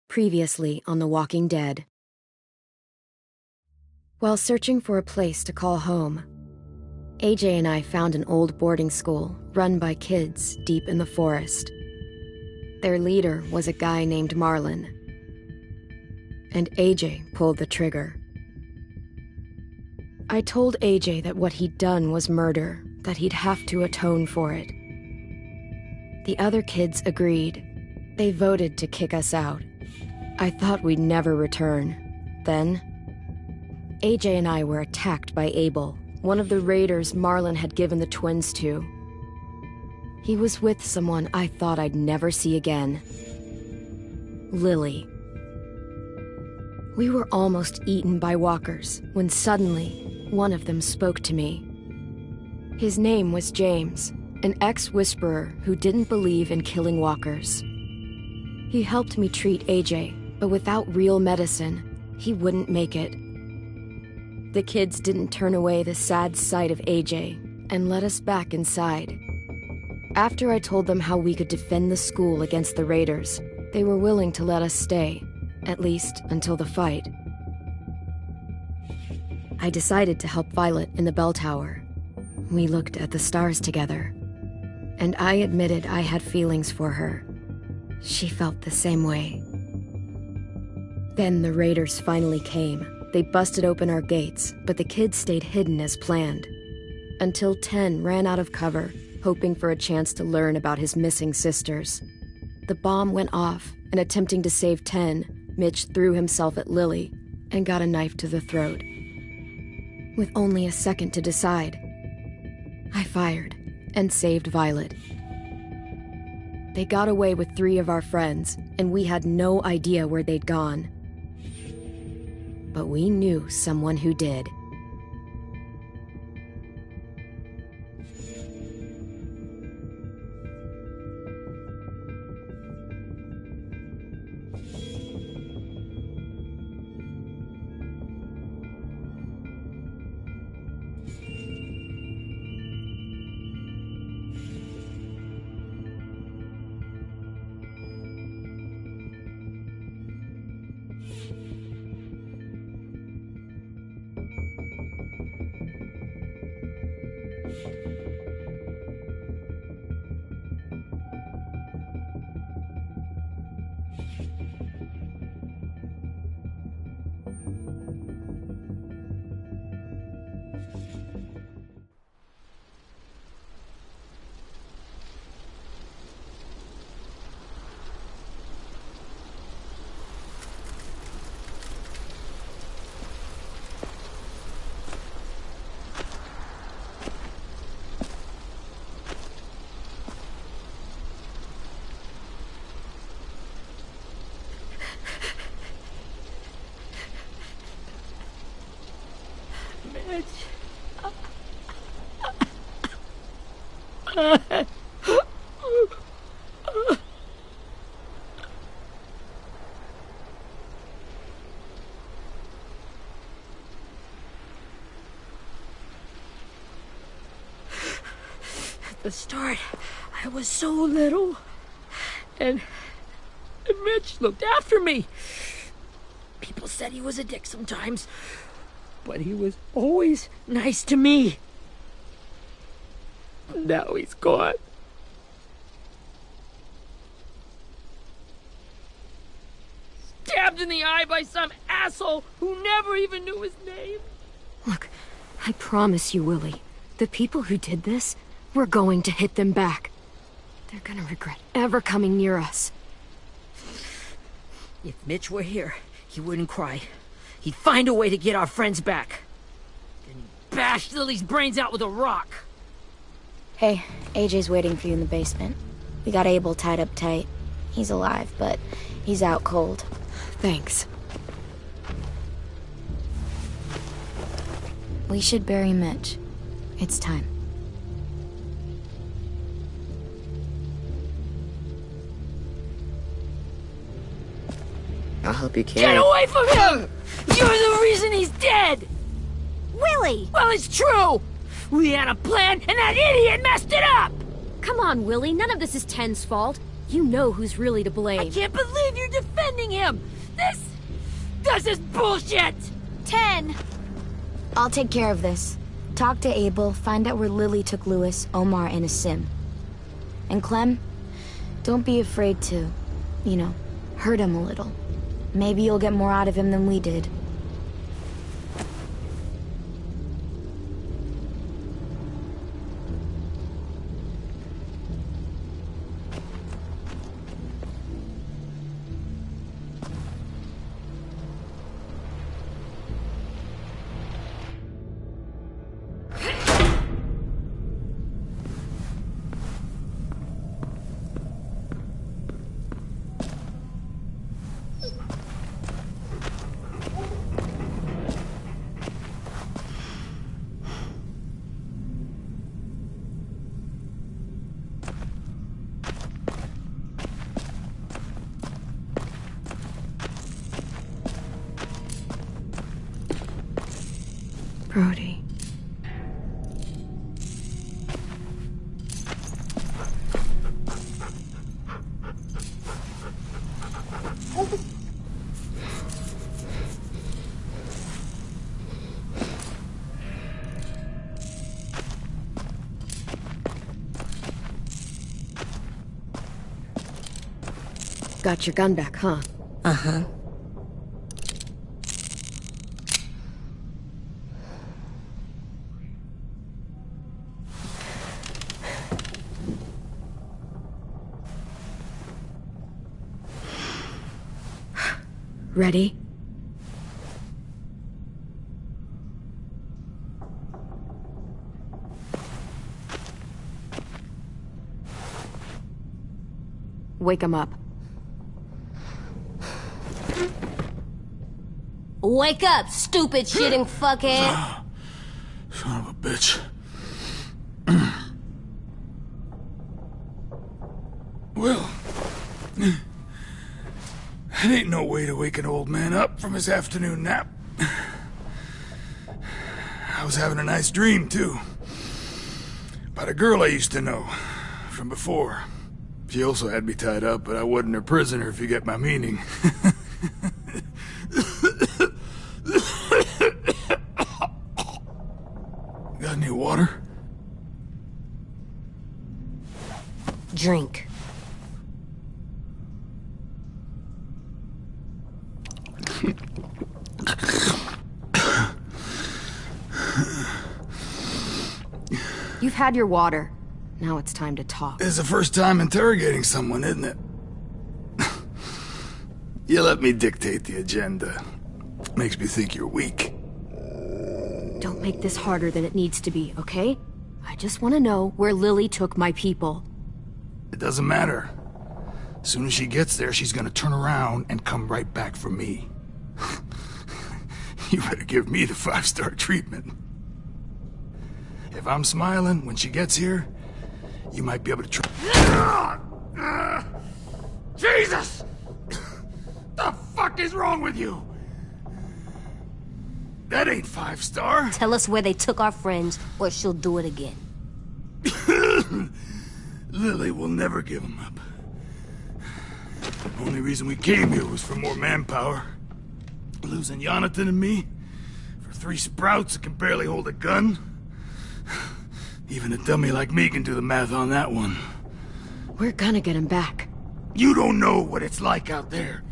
Previously on The Walking Dead. While searching for a place to call home, AJ and I found an old boarding school run by kids deep in the forest. Their leader was a guy named Marlon, and AJ pulled the trigger. I told AJ that what he'd done was murder, that he'd have to atone for it. The other kids agreed. They voted to kick us out. I thought we'd never return. Then, AJ and I were attacked by Abel, one of the raiders Marlon had given the twins to. He was with someone I thought I'd never see again. Lily. We were almost eaten by walkers when suddenly one of them spoke to me. His name was James, an ex-whisperer who didn't believe in killing walkers. He helped me treat AJ, but without real medicine, he wouldn't make it. The kids didn't turn away the sad sight of AJ and let us back inside. After I told them how we could defend the school against the raiders, they were willing to let us stay, at least until the fight. I decided to help Violet in the bell tower. We looked at the stars together, and I admitted I had feelings for her. She felt the same way. Then the raiders finally came. They busted open our gates, but the kids stayed hidden as planned. Until 10 ran out of cover, hoping for a chance to learn about his missing sisters. The bomb went off, and attempting to save 10, Mitch threw himself at Lily and got a knife to the throat. With only a second to decide, I fired and saved Violet. They got away with 3 of our friends, and we had no idea where they'd gone. But we knew someone who did. At the start, I was so little, and Mitch looked after me. People said he was a dick sometimes, but he was always nice to me. Now he's gone. Stabbed in the eye by some asshole who never even knew his name. Look, I promise you, Willie, the people who did this, we're going to hit them back. They're gonna regret ever coming near us. If Mitch were here, he wouldn't cry. He'd find a way to get our friends back. Then he'd bash Lily's brains out with a rock. Hey, AJ's waiting for you in the basement. We got Abel tied up tight. He's alive, but he's out cold. Thanks. We should bury Mitch. It's time. I'll help you carry. Get away from him! You're the reason he's dead! Willie! Well, it's true! We had a plan, and that idiot messed it up! Come on, Willie. None of this is Ten's fault. You know who's really to blame. I can't believe you're defending finding him! This is bullshit! 10! I'll take care of this. Talk to Abel, find out where Lily took Lewis, Omar, and a sim. And Clem, don't be afraid to, hurt him a little. Maybe you'll get more out of him than we did. Brody. Got your gun back, huh? Uh-huh. Ready? Wake him up. Wake up, stupid shitting fuckhead! Son of a bitch. Well, that ain't no way to wake an old man up from his afternoon nap. I was having a nice dream, too. About a girl I used to know from before. She also had me tied up, but I wasn't her prisoner, if you get my meaning. Got any water? Drink. You've had your water. Now it's time to talk. It's the first time interrogating someone, isn't it? You let me dictate the agenda. Makes me think you're weak. Don't make this harder than it needs to be, okay? I just want to know where Lily took my people. It doesn't matter. As soon as she gets there, she's gonna turn around and come right back for me. You better give me the 5-star treatment. If I'm smiling when she gets here, you might be able to Jesus! The fuck is wrong with you? That ain't 5-star. Tell us where they took our friends, or she'll do it again. Lily will never give them up. Only reason we came here was for more manpower. Losing Jonathan and me for 3 sprouts that can barely hold a gun. Even a dummy like me can do the math on that one. We're gonna get him back. You don't know what it's like out there.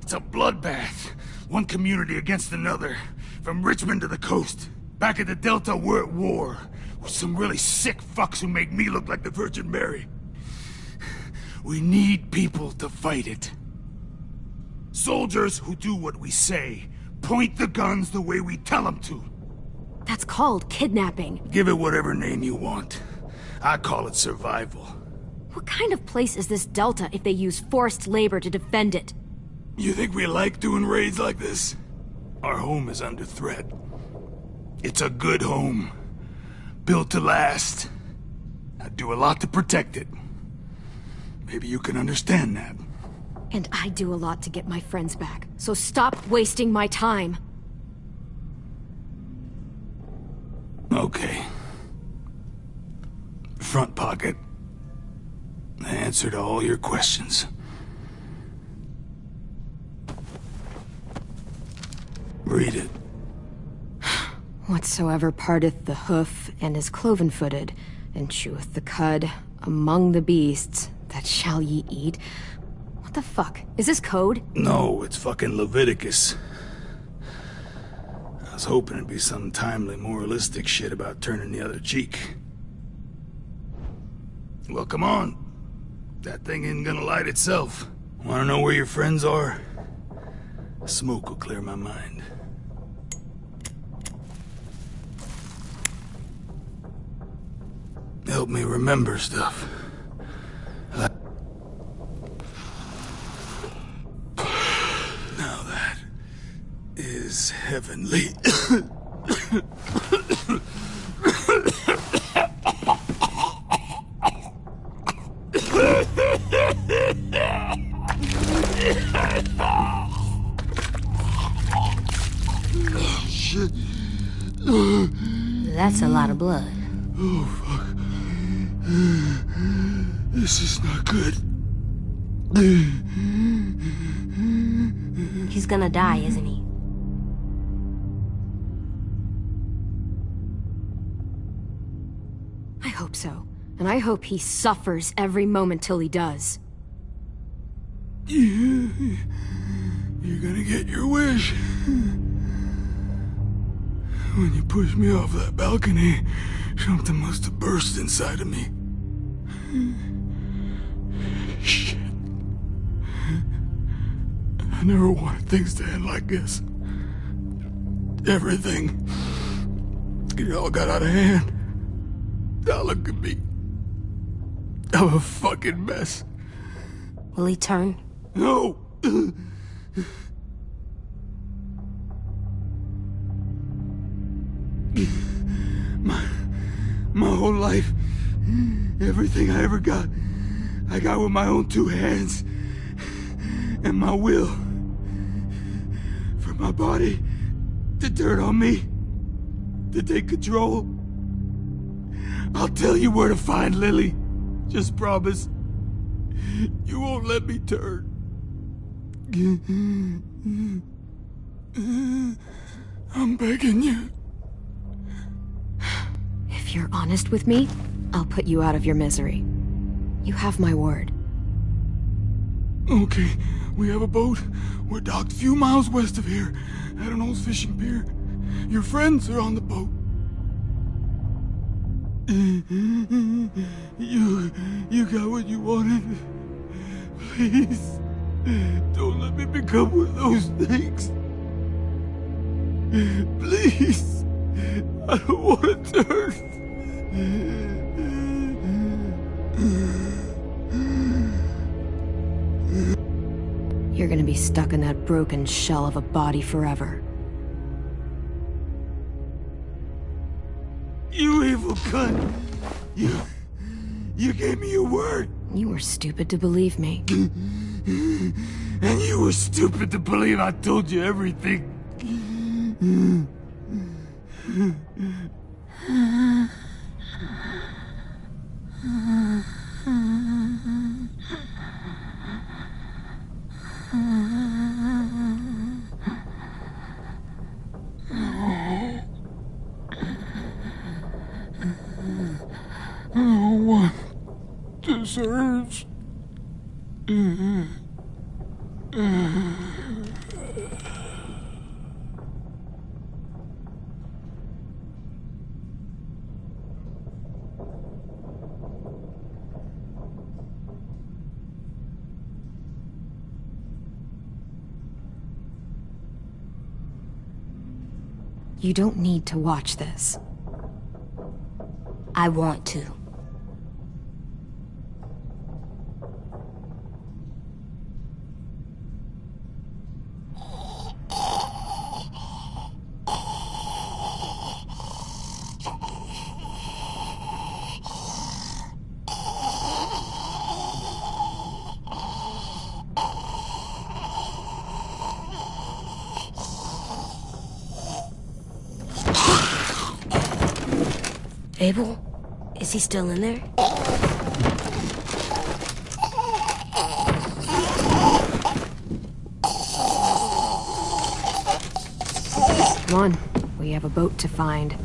It's a bloodbath. One community against another. From Richmond to the coast. Back at the Delta, we're at war. With some really sick fucks who make me look like the Virgin Mary. We need people to fight it. Soldiers who do what we say. Point the guns the way we tell them to. That's called kidnapping. Give it whatever name you want. I call it survival. What kind of place is this Delta if they use forced labor to defend it? You think we like doing raids like this? Our home is under threat. It's a good home. Built to last. I'd do a lot to protect it. Maybe you can understand that. And I do a lot to get my friends back. So stop wasting my time. Okay. Front pocket. The answer to all your questions. breed it. Whatsoever parteth the hoof and is cloven-footed, and cheweth the cud among the beasts, that shall ye eat. What the fuck? Is this code? No, it's fucking Leviticus. I was hoping it'd be some timely moralistic shit about turning the other cheek. Well, come on. That thing ain't gonna light itself. Wanna know where your friends are? Smoke will clear my mind. Help me remember stuff. Now that is heavenly. Shit. That's a lot of blood. Oh, fuck. This is not good. He's gonna die, isn't he? I hope so. And I hope he suffers every moment till he does. You're gonna get your wish. When you pushed me off that balcony, something must have burst inside of me. Shit. I never wanted things to end like this. Everything. It all got out of hand. Now look at me. I'm a fucking mess. Will he turn? No! My whole life, everything I ever got, I got with my own two hands and my will. For my body to turn on me, to take control. I'll tell you where to find Lily. Just promise. You won't let me turn. I'm begging you. If you're honest with me, I'll put you out of your misery. You have my word. Okay, we have a boat. We're docked a few miles west of here, at an old fishing pier. Your friends are on the boat. You got what you wanted. Please, don't let me become one of those things. Please, I don't want to turn. You're gonna be stuck in that broken shell of a body forever. You evil cunt! You gave me your word! You were stupid to believe me. And you were stupid to believe I told you everything. No one deserves. You don't need to watch this. I want to. Abel? Is he still in there? Come on, we have a boat to find.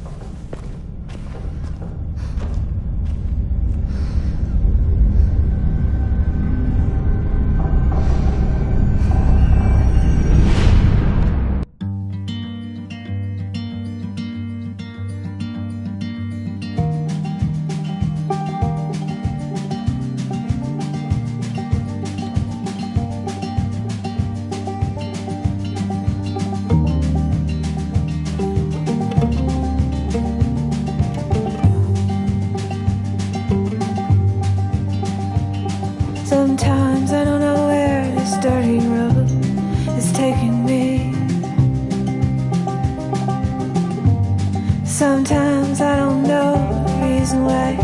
Sometimes I don't know where this dirty road is taking me. Sometimes I don't know the reason why,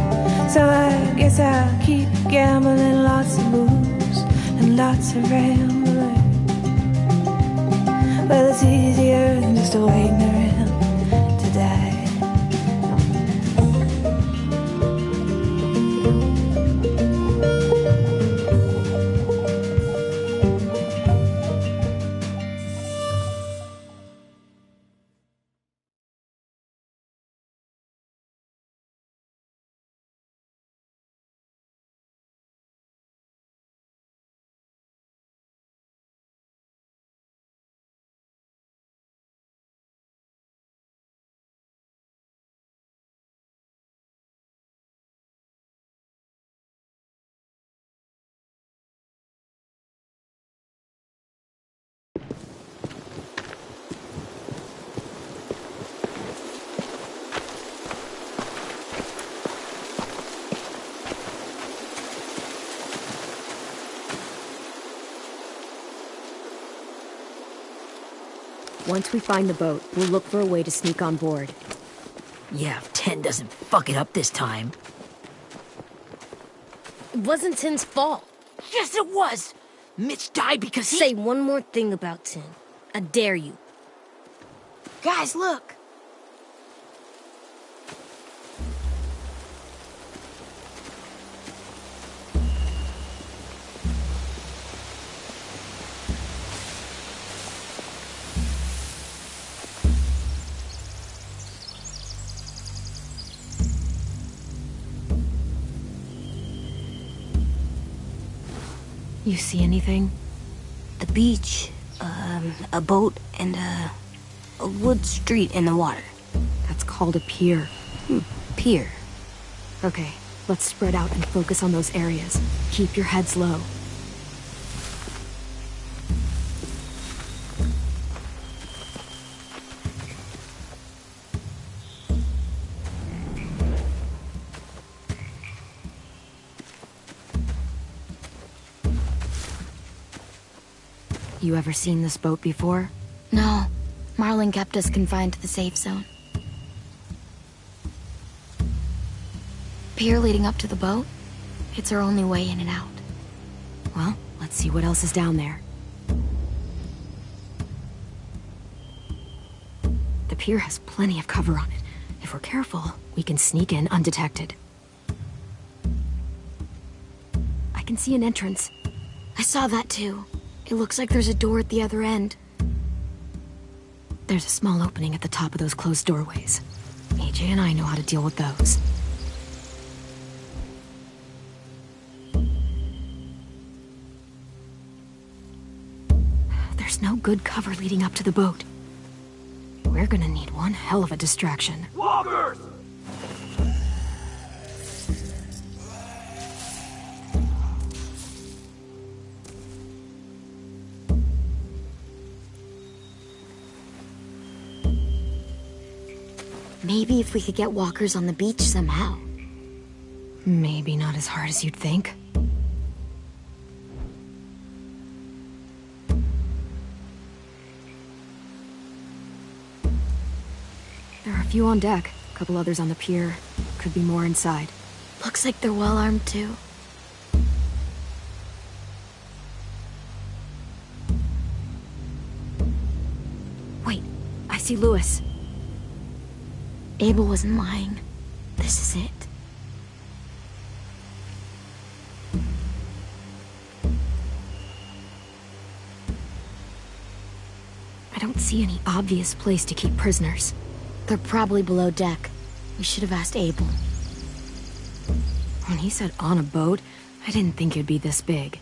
so I guess I'll keep gambling. Lots of moves and lots of rambling. Well, it's easier than just waiting around to die. Once we find the boat, we'll look for a way to sneak on board. Yeah, if 10 doesn't fuck it up this time. It wasn't Tin's fault. Yes, it was! Mitch died because he— Say one more thing about Tin. I dare you. Guys, look! You see anything? The beach, a boat, and a wood street in the water. That's called a pier. Pier. Okay, let's spread out and focus on those areas. Keep your heads low. You ever seen this boat before? No, Marlin kept us confined to the safe zone. Pier leading up to the boat? It's our only way in and out. Well, let's see what else is down there. The pier has plenty of cover on it. If we're careful, we can sneak in undetected. I can see an entrance. I saw that too. It looks like there's a door at the other end. There's a small opening at the top of those closed doorways. AJ and I know how to deal with those. There's no good cover leading up to the boat. We're gonna need one hell of a distraction. Walkers! Maybe if we could get walkers on the beach somehow. Maybe not as hard as you'd think. There are a few on deck, a couple others on the pier. Could be more inside. Looks like they're well armed too. Wait, I see Lewis. Abel wasn't lying. This is it. I don't see any obvious place to keep prisoners. They're probably below deck. We should have asked Abel. When he said on a boat, I didn't think it'd be this big.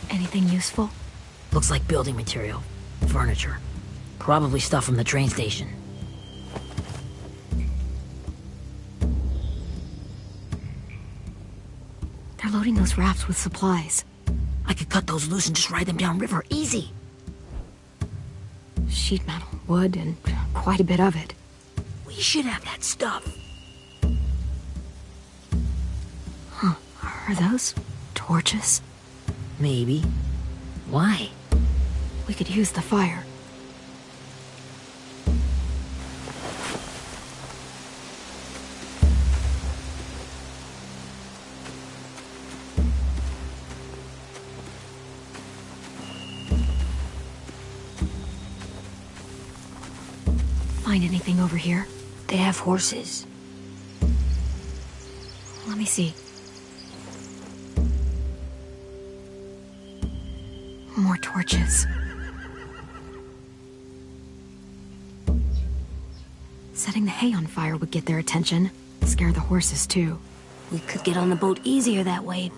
Anything useful? Looks like building material. Furniture. Probably stuff from the train station. They're loading those rafts with supplies. I could cut those loose and just ride them downriver. Easy. Sheet metal, wood, and quite a bit of it. We should have that stuff. Huh. Are those torches? Maybe. Why? We could use the fire. Find anything over here? They have horses. Let me see. More torches. Setting the hay on fire would get their attention. Scare the horses, too. We could get on the boat easier that way.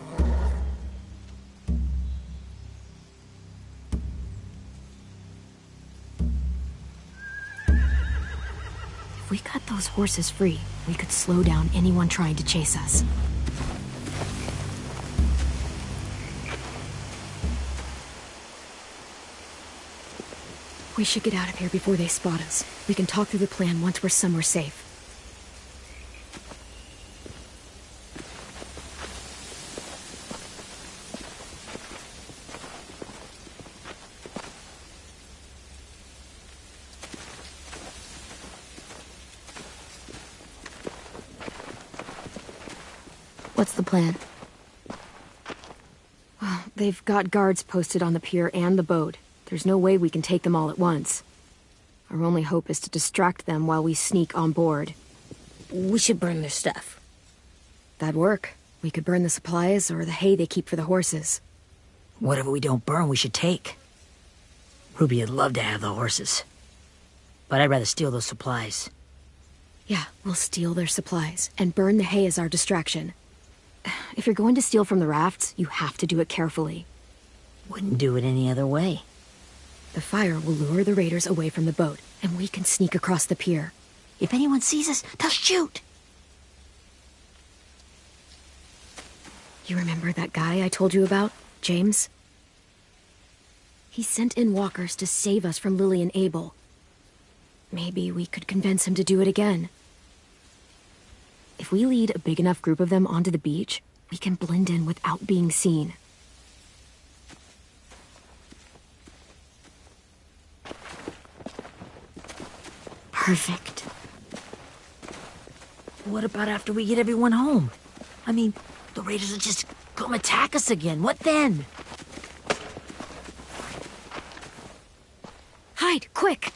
If we cut those horses free, we could slow down anyone trying to chase us. We should get out of here before they spot us. We can talk through the plan once we're somewhere safe. What's the plan? Well, they've got guards posted on the pier and the boat. There's no way we can take them all at once. Our only hope is to distract them while we sneak on board. We should burn their stuff. That'd work. We could burn the supplies or the hay they keep for the horses. Whatever we don't burn, we should take. Ruby would love to have the horses. But I'd rather steal those supplies. Yeah, we'll steal their supplies and burn the hay as our distraction. If you're going to steal from the rafts, you have to do it carefully. Wouldn't do it any other way. The fire will lure the raiders away from the boat, and we can sneak across the pier. If anyone sees us, they'll shoot. You remember that guy I told you about, James? He sent in walkers to save us from Lily and Abel. Maybe we could convince him to do it again. If we lead a big enough group of them onto the beach, we can blend in without being seen. Perfect. What about after we get everyone home? I mean, the raiders will just come attack us again. What then? Hide, quick!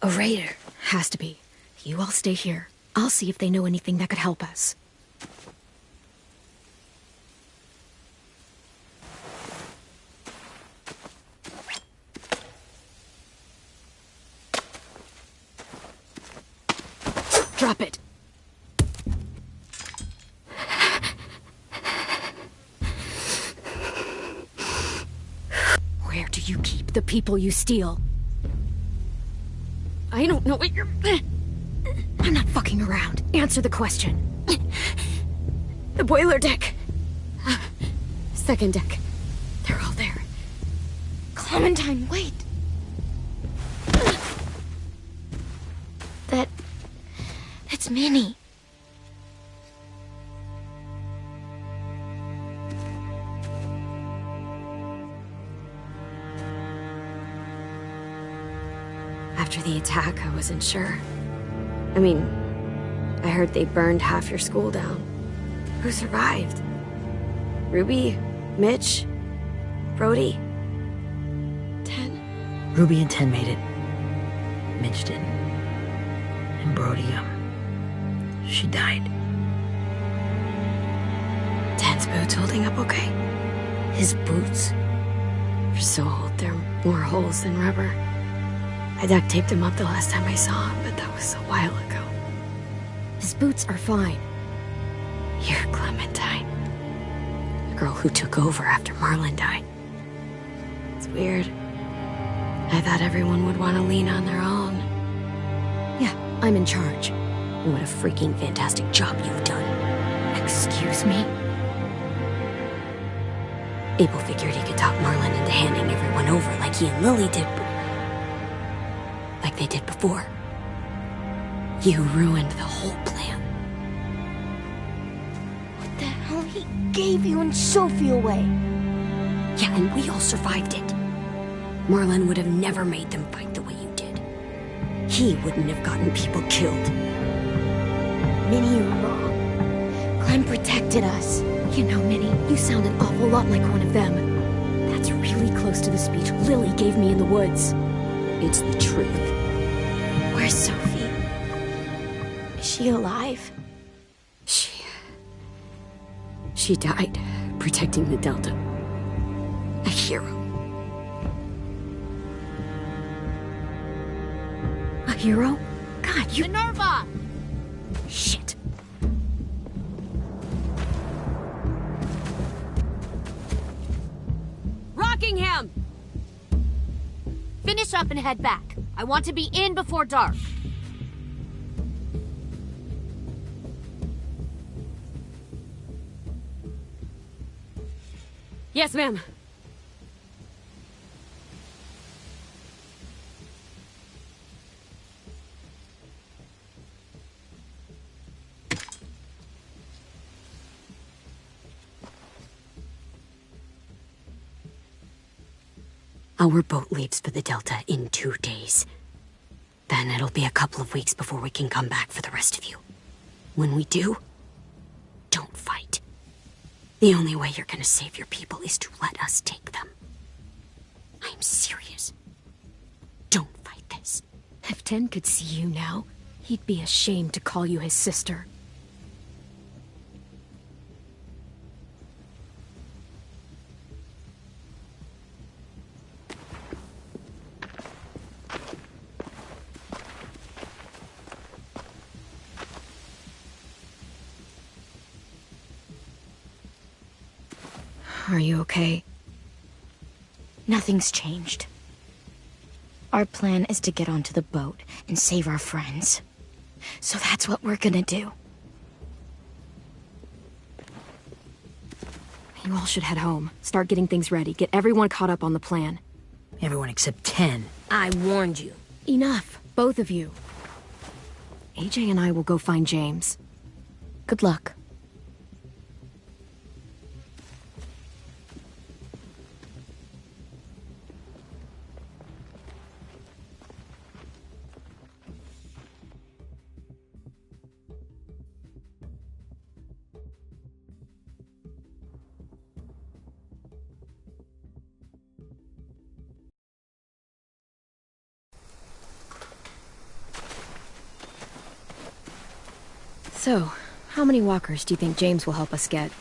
A raider. Has to be. You all stay here. I'll see if they know anything that could help us. Drop it. Where do you keep the people you steal? I don't know what you're... I'm not fucking around. Answer the question. The boiler deck. Second deck. They're all there. Clementine, wait. That's Minnie. After the attack, I wasn't sure. I mean, I heard they burned half your school down. Who survived? Ruby? Mitch? Brody? 10? Ruby and 10 made it. Mitch didn't. And Brody, she died. 10's boots holding up okay? His boots? They're so old, there are more holes than rubber. I duct taped him up the last time I saw him, but that was a while ago. His boots are fine. You're Clementine. The girl who took over after Marlon died. It's weird. I thought everyone would want to lean on their own. Yeah, I'm in charge. What a freaking fantastic job you've done. Excuse me? Abel figured he could talk Marlon into handing everyone over like he and Lily did, like they did before. You ruined the whole plan. What the hell? He gave you and Sophie away. Yeah, and we all survived it. Marlon would have never made them fight the way you did. He wouldn't have gotten people killed. Minnie, you're wrong. Clem protected us. You know, Minnie, you sound an awful lot like one of them. That's really close to the speech Lily gave me in the woods. It's the truth. Where's Sophie? Is she alive? She died protecting the Delta. A hero. A hero? God, you... Minerva! Shit. Rockingham! Finish up and head back. I want to be in before dark. Yes, ma'am. Our boat leaves for the Delta in 2 days. Then it'll be a couple of weeks before we can come back for the rest of you. When we do, don't fight. The only way you're gonna save your people is to let us take them. I'm serious. Don't fight this. If 10 could see you now, he'd be ashamed to call you his sister. Are you okay? Nothing's changed. Our plan is to get onto the boat and save our friends. So that's what we're gonna do. You all should head home. Start getting things ready. Get everyone caught up on the plan. Everyone except 10. I warned you. Enough, both of you. AJ and I will go find James. Good luck. So, how many walkers do you think James will help us get?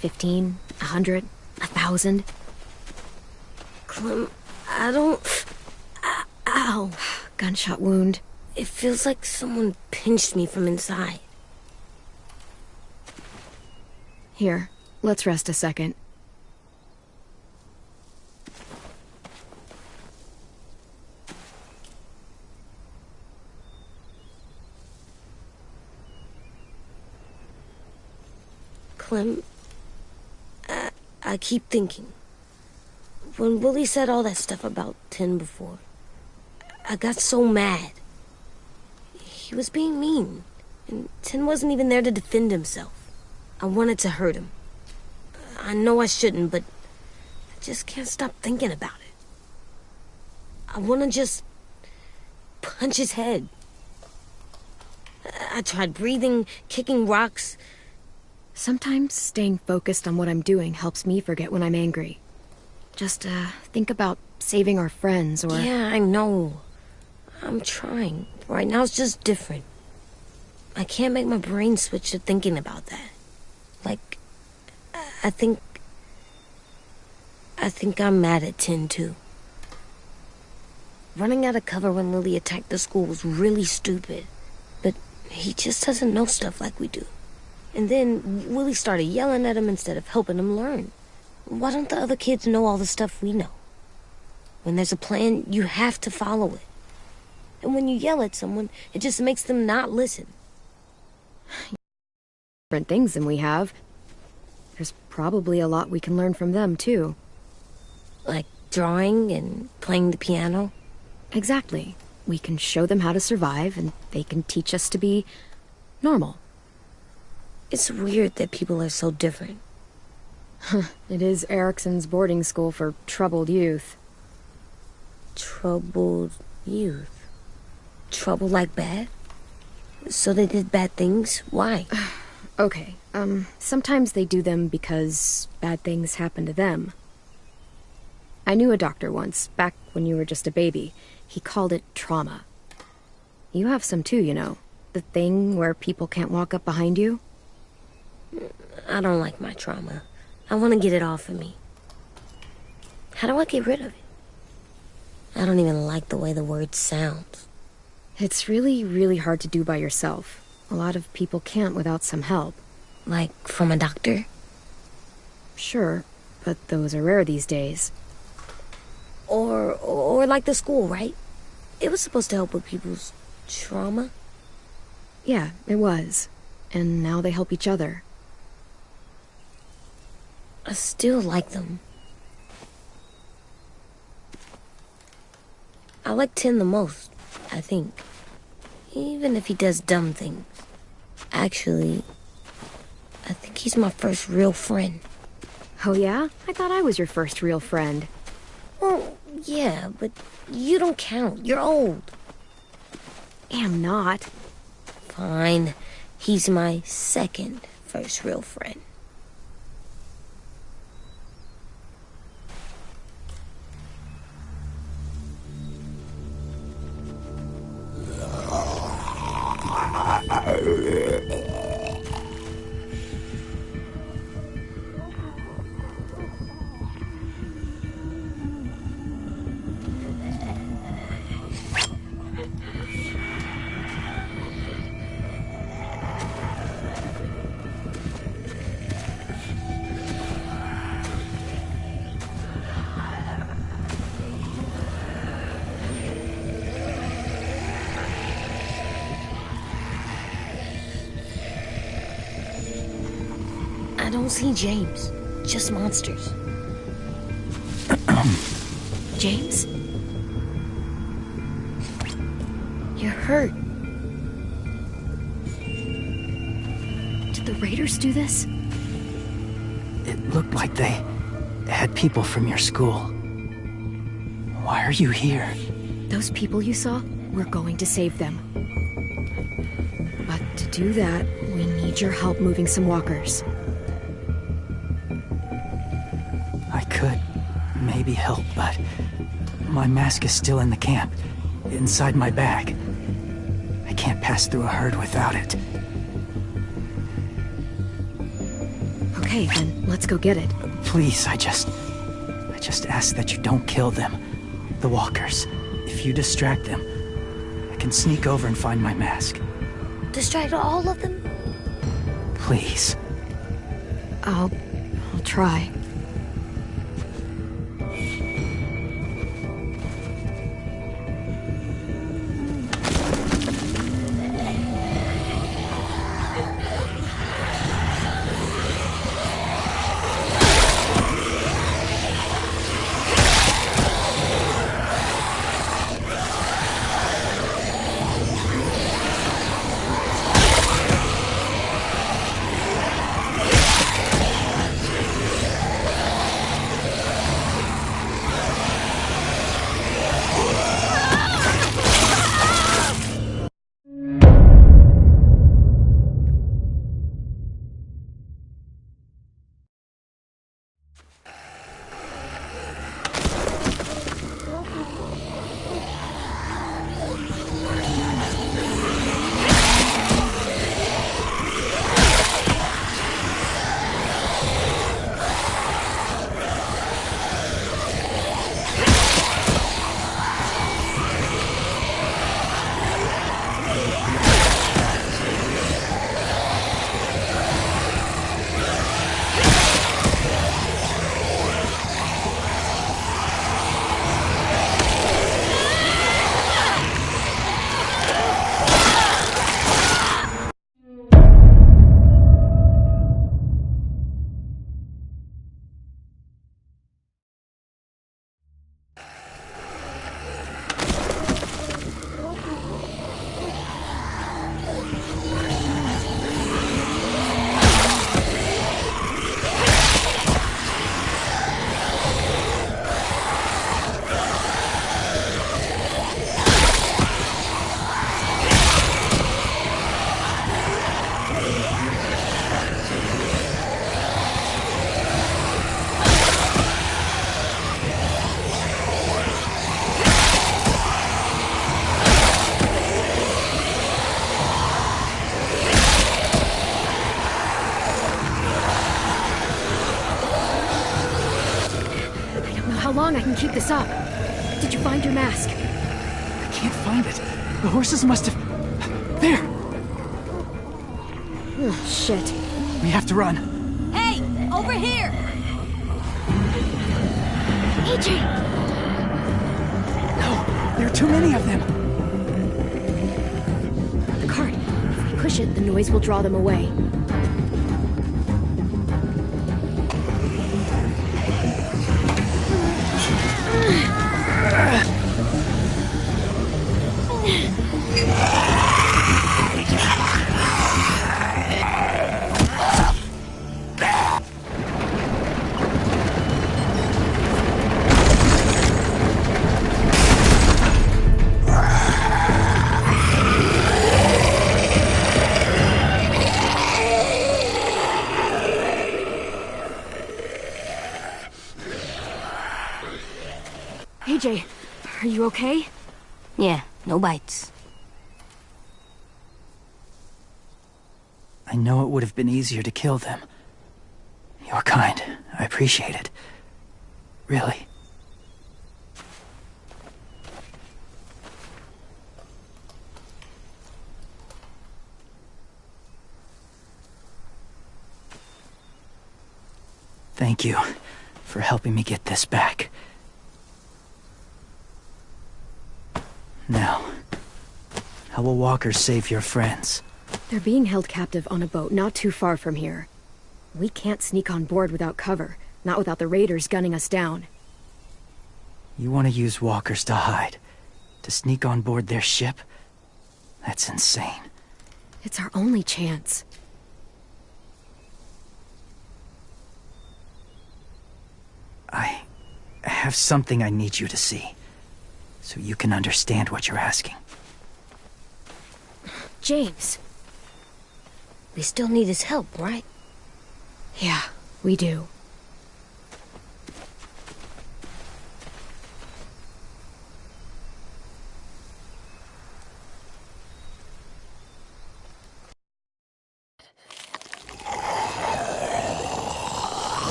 15? 100? 1,000? Clem, I don't... Ow. Gunshot wound. It feels like someone pinched me from inside. Here, let's rest a second. Clem, I keep thinking. When Willie said all that stuff about 10 before, I got so mad. He was being mean, and 10 wasn't even there to defend himself. I wanted to hurt him. I know I shouldn't, but I just can't stop thinking about it. I want to just punch his head. I tried breathing, kicking rocks. Sometimes staying focused on what I'm doing helps me forget when I'm angry. Just, think about saving our friends or... Yeah, I know. I'm trying. Right now it's just different. I can't make my brain switch to thinking about that. Like, I think I'm mad at Tin, too. Running out of cover when Lily attacked the school was really stupid. But he just doesn't know stuff like we do. And then Willie started yelling at him instead of helping him learn. Why don't the other kids know all the stuff we know? When there's a plan, you have to follow it. And when you yell at someone, it just makes them not listen. Different things than we have. There's probably a lot we can learn from them, too. Like drawing and playing the piano? Exactly. We can show them how to survive, and they can teach us to be normal. It's weird that people are so different. It is Erickson's boarding school for troubled youth. Troubled youth? Trouble like bad? So they did bad things? Why? Okay, sometimes they do them because bad things happen to them. I knew a doctor once, back when you were just a baby. He called it trauma. You have some too, you know. The thing where people can't walk up behind you. I don't like my trauma. I want to get it off of me. How do I get rid of it? I don't even like the way the word sounds. It's really, really hard to do by yourself. A lot of people can't without some help. Like from a doctor? Sure, but those are rare these days. Or like the school, right? It was supposed to help with people's trauma. Yeah, it was. And now they help each other. I still like them. I like Tin the most, I think. Even if he does dumb things. Actually, I think he's my first real friend. Oh yeah? I thought I was your first real friend. Well, yeah, but you don't count. You're old. Am not. Fine. He's my second first real friend. I don't see James, just monsters. James? You're hurt. Did the raiders do this? It looked like they had people from your school. Why are you here? Those people you saw, we're going to save them. But to do that, we need your help moving some walkers. I could maybe help, but my mask is still in the camp, inside my bag. I can't pass through a herd without it. Okay, then let's go get it. Please, I just ask that you don't kill them. The walkers. If you distract them, I can sneak over and find my mask. Distract all of them? Please. I'll try. how long I can keep this up. Did you find your mask? I can't find it. The horses must have... There! Oh, shit. We have to run. Hey, over here! AJ! No, there are too many of them. The cart. If we push it, the noise will draw them away. AJ, are you okay? Yeah, no bites. I know it would have been easier to kill them. You're kind. I appreciate it. Really. Thank you for helping me get this back. Now, how will walkers save your friends? They're being held captive on a boat not too far from here. We can't sneak on board without cover, not without the raiders gunning us down. You want to use walkers to hide? To sneak on board their ship? That's insane. It's our only chance. I have something I need you to see, so you can understand what you're asking. James. We still need his help, right? Yeah, we do.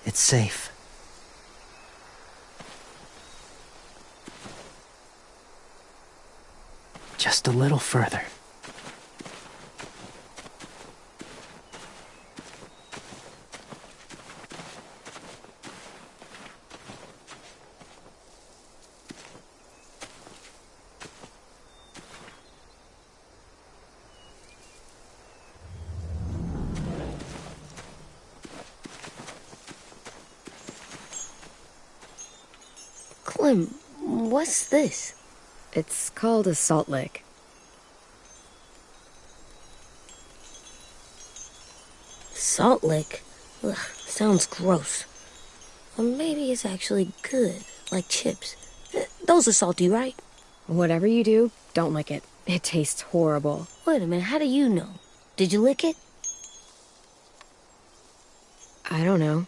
It's safe. Just a little further. Clem, what's this? It's called a salt lick. Salt lick? Ugh, sounds gross. Or maybe it's actually good, like chips. Those are salty, right? Whatever you do, don't lick it. It tastes horrible. Wait a minute, how do you know? Did you lick it? I don't know.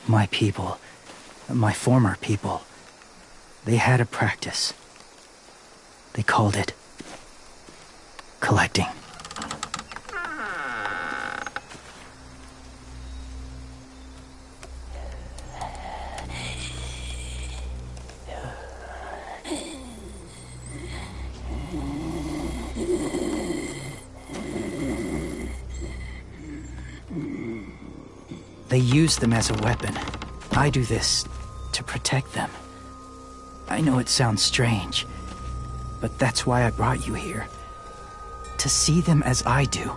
My people, my former people, they had a practice. They called it collecting. They use them as a weapon. I do this to protect them. I know it sounds strange, but that's why I brought you here. To see them as I do.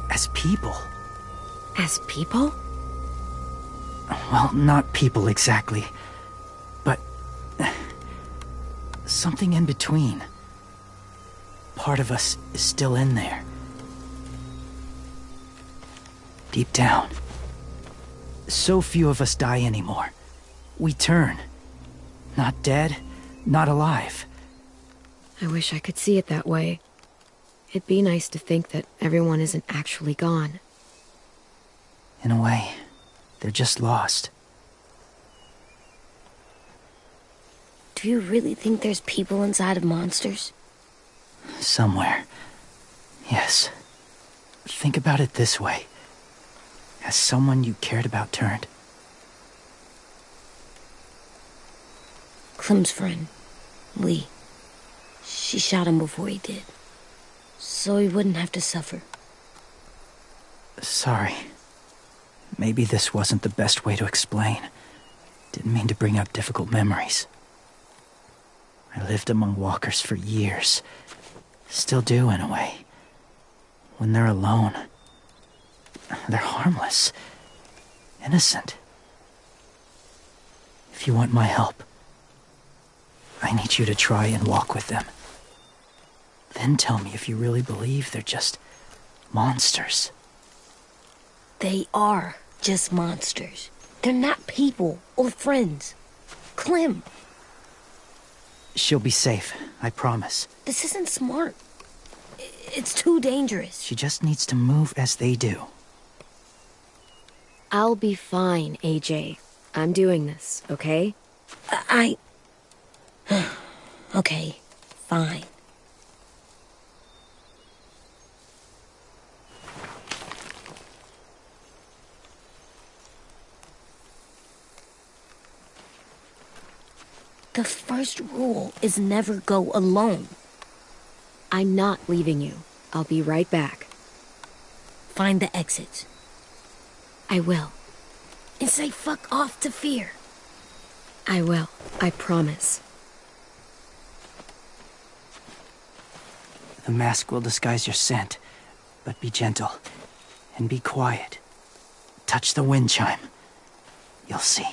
As people. As people? Well, not people exactly, but something in between. Part of us is still in there. Deep down. So few of us die anymore. We turn. Not dead, not alive. I wish I could see it that way. It'd be nice to think that everyone isn't actually gone. In a way, they're just lost. Do you really think there's people inside of monsters? Somewhere. Yes. Think about it this way. Has someone you cared about turned? Clem's friend, Lee. She shot him before he did. So he wouldn't have to suffer. Sorry. Maybe this wasn't the best way to explain. Didn't mean to bring up difficult memories. I lived among walkers for years. Still do, in a way. When they're alone, they're harmless. Innocent. If you want my help, I need you to try and walk with them. Then tell me if you really believe they're just monsters. They are just monsters. They're not people or friends. Clem. She'll be safe, I promise. This isn't smart. It's too dangerous. She just needs to move as they do. I'll be fine, AJ. I'm doing this, okay? Okay, fine. The first rule is never go alone. I'm not leaving you. I'll be right back. Find the exits. I will. And say fuck off to fear. I will. I promise. The mask will disguise your scent, but be gentle and be quiet. Touch the wind chime. You'll see.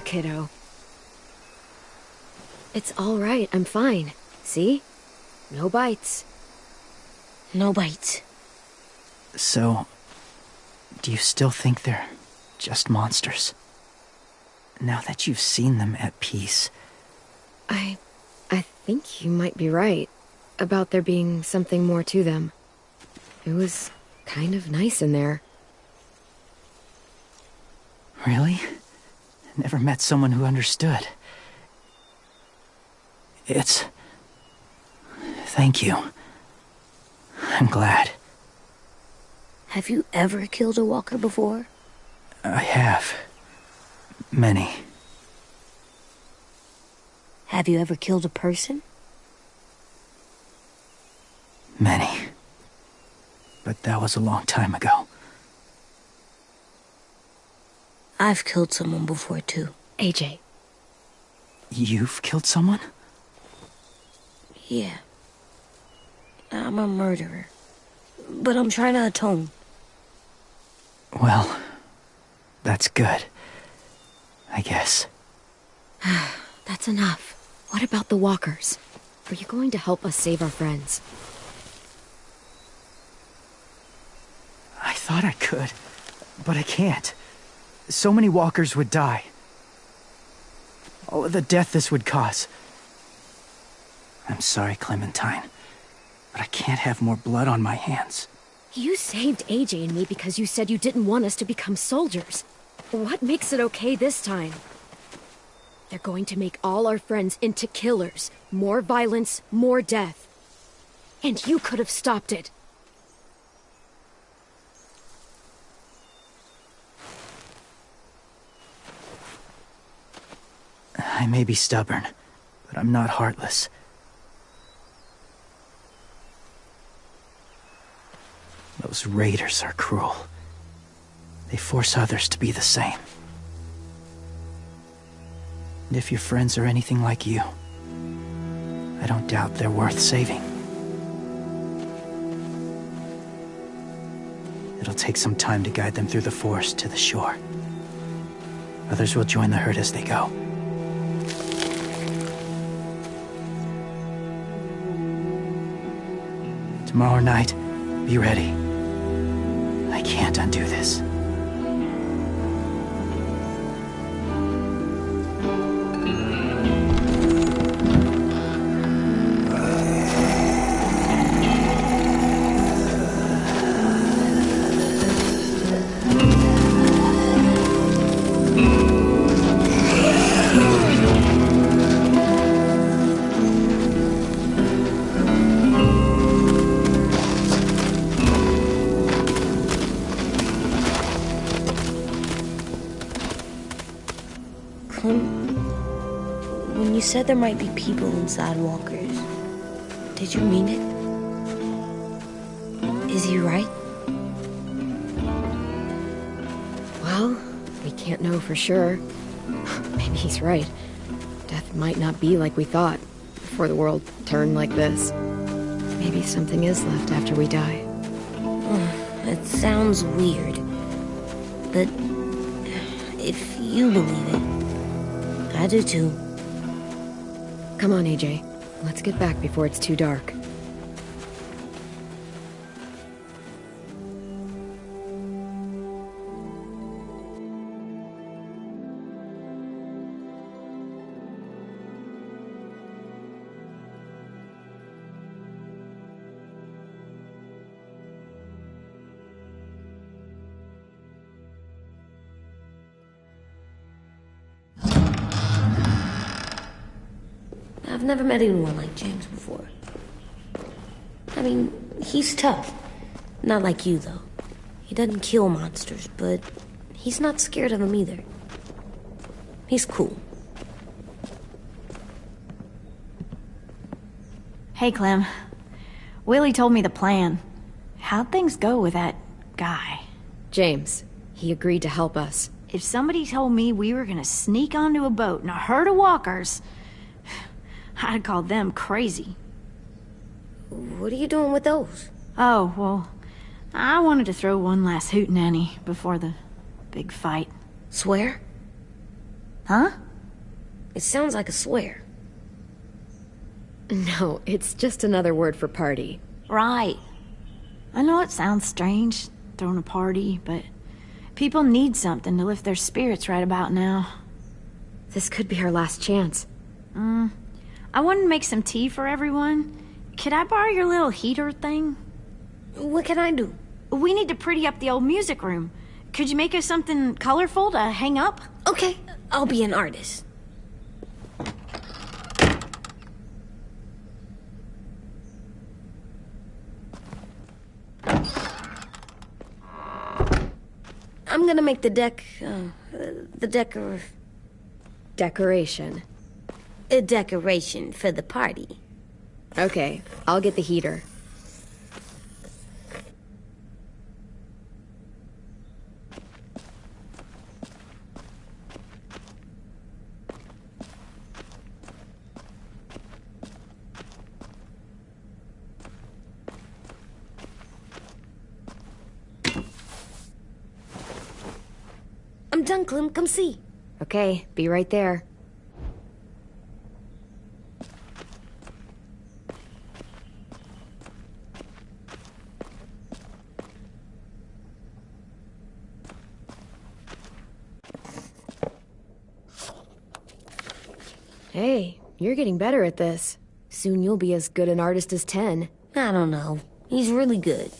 Kiddo. It's all right. I'm fine. See? No bites. No bites. So, do you still think they're just monsters? Now that you've seen them at peace. I think you might be right. about there being something more to them. It was kind of nice in there. Really? Never met someone who understood. Thank you. I'm glad. Have you ever killed a walker before? I have. Many. Have you ever killed a person? Many. But that was a long time ago. I've killed someone before, too. AJ. You've killed someone? Yeah. I'm a murderer. But I'm trying to atone. Well, that's good. I guess. That's enough. What about the walkers? Are you going to help us save our friends? I thought I could, but I can't. So many walkers would die. Oh, the death this would cause. I'm sorry, Clementine, but I can't have more blood on my hands. You saved AJ and me because you said you didn't want us to become soldiers. What makes it okay this time? They're going to make all our friends into killers. More violence, more death. And you could have stopped it. I may be stubborn, but I'm not heartless. Those raiders are cruel. They force others to be the same. And if your friends are anything like you, I don't doubt they're worth saving. It'll take some time to guide them through the forest to the shore. Others will join the herd as they go. Tomorrow night, be ready. I can't undo this. When you said there might be people inside walkers, did you mean it? Is he right? Well, we can't know for sure. Maybe he's right. Death might not be like we thought before the world turned like this. Maybe something is left after we die. It sounds weird, but if you believe it, I do too. Come on, AJ. Let's get back before it's too dark. I've never met anyone like James before. I mean, he's tough. Not like you, though. He doesn't kill monsters, but he's not scared of them either. He's cool. Hey, Clem. Willie told me the plan. How'd things go with that guy? James, he agreed to help us. If somebody told me we were gonna sneak onto a boat in a herd of walkers, I'd call them crazy. What are you doing with those? Oh, well, I wanted to throw one last hootenanny before the big fight. Swear? Huh? It sounds like a swear. No, it's just another word for party. Right. I know it sounds strange, throwing a party, but people need something to lift their spirits right about now. This could be our last chance. I wanted to make some tea for everyone. could I borrow your little heater thing? What can I do? We need to pretty up the old music room. Could you make us something colorful to hang up? Okay, I'll be an artist. I'm gonna make the Decoration. a decoration for the party. Okay, I'll get the heater. I'm done, Clem. Come see. Okay, be right there. Hey, you're getting better at this. Soon you'll be as good an artist as 10. I don't know. He's really good.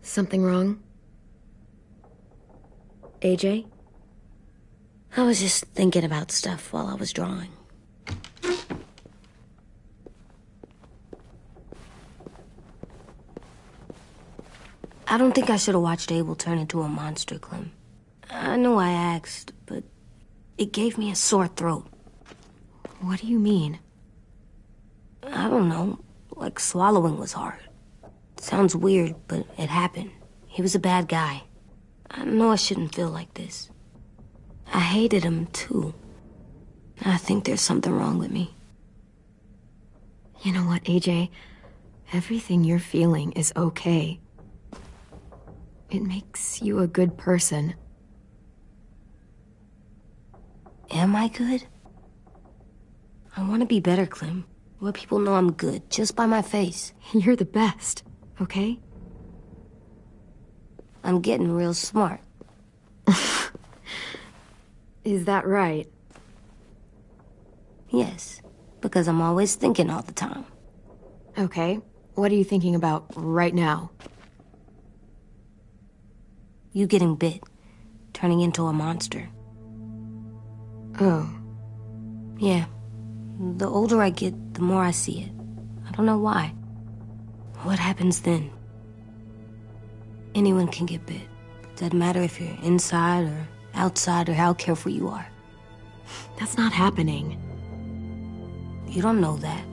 Something wrong? AJ? I was just thinking about stuff while I was drawing. I don't think I should have watched Abel turn into a monster, Clem. I know I asked, but it gave me a sore throat. What do you mean? I don't know. Like swallowing was hard. Sounds weird, but it happened. He was a bad guy. I know I shouldn't feel like this. I hated him, too. I think there's something wrong with me. You know what, AJ? Everything you're feeling is okay. It makes you a good person. Am I good? I want to be better, Clem. Where people know I'm good, just by my face. You're the best, okay? I'm getting real smart. Is that right? Yes, because I'm always thinking all the time. Okay, what are you thinking about right now? You getting bit, turning into a monster. Oh. Yeah. The older I get, the more I see it. I don't know why. What happens then? Anyone can get bit. Doesn't matter if you're inside or outside or how careful you are. That's not happening. You don't know that.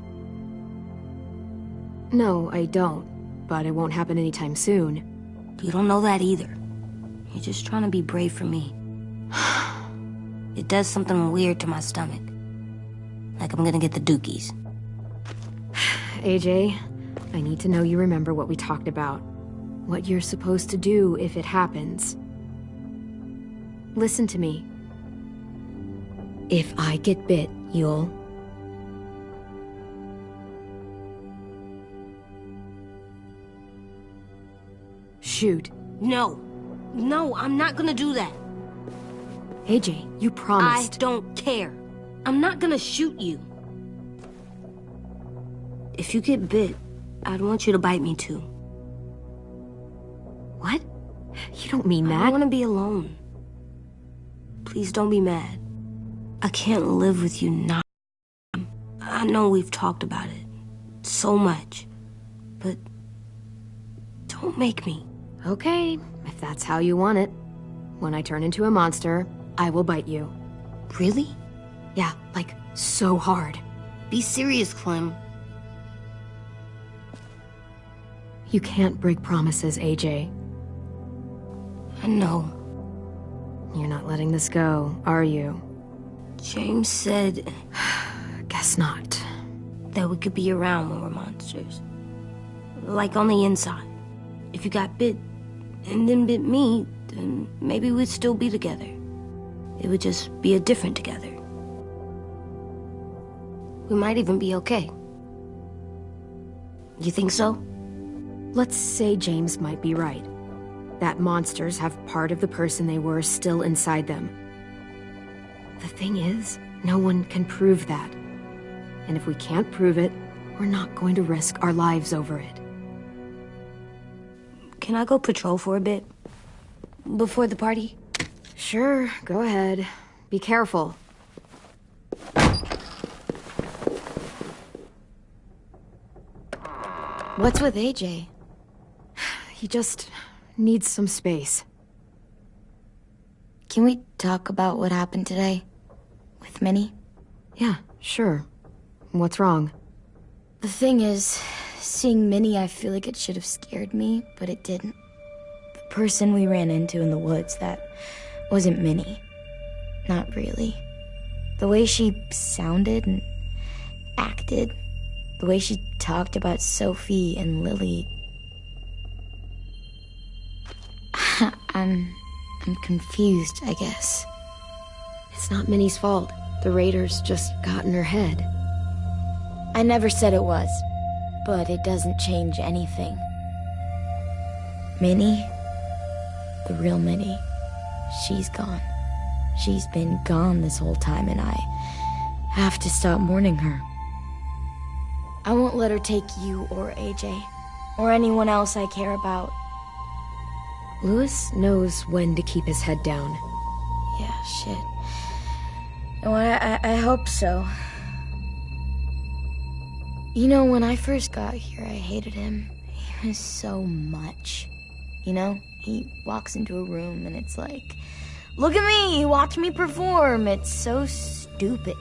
No, I don't. But it won't happen anytime soon. You don't know that either. You're just trying to be brave for me. It does something weird to my stomach. Like I'm gonna get the dookies. AJ, I need to know you remember what we talked about. What you're supposed to do if it happens. Listen to me. If I get bit, you'll... shoot. No. No, I'm not gonna do that. AJ, you promised. I don't care. I'm not gonna shoot you. If you get bit, I'd want you to bite me too. What? You don't mean that. I want to be alone. Please don't be mad. I can't live with you not. I know we've talked about it so much, but don't make me. Okay, if that's how you want it. When I turn into a monster, I will bite you. Really? Yeah, like so hard. Be serious, Clem. You can't break promises, AJ. I know. You're not letting this go, are you? James said... Guess not. That we could be around when we're monsters. Like on the inside. If you got bit and then bit me, then maybe we'd still be together. It would just be a different together. We might even be okay. You think so? Let's say James might be right. That monsters have part of the person they were still inside them. The thing is, no one can prove that. And if we can't prove it, we're not going to risk our lives over it. Can I go patrol for a bit? Before the party? Sure, go ahead. Be careful. What's with AJ? He just needs some space. Can we talk about what happened today? With Minnie? Yeah, sure. What's wrong? The thing is, seeing Minnie, I feel like it should have scared me, but it didn't. The person we ran into in the woods, that wasn't Minnie. Not really. The way she sounded and acted, the way she talked about Sophie and Lily. I'm confused, I guess. It's not Minnie's fault. The raiders just got in her head. I never said it was, but it doesn't change anything. Minnie, the real Minnie, she's gone. She's been gone this whole time, and I have to stop mourning her. I won't let her take you or AJ, or anyone else I care about. Louis knows when to keep his head down. Yeah, shit. Oh, I hope so. You know, when I first got here, I hated him. He was so much. You know, he walks into a room and it's like, look at me, watch me perform. It's so stupid.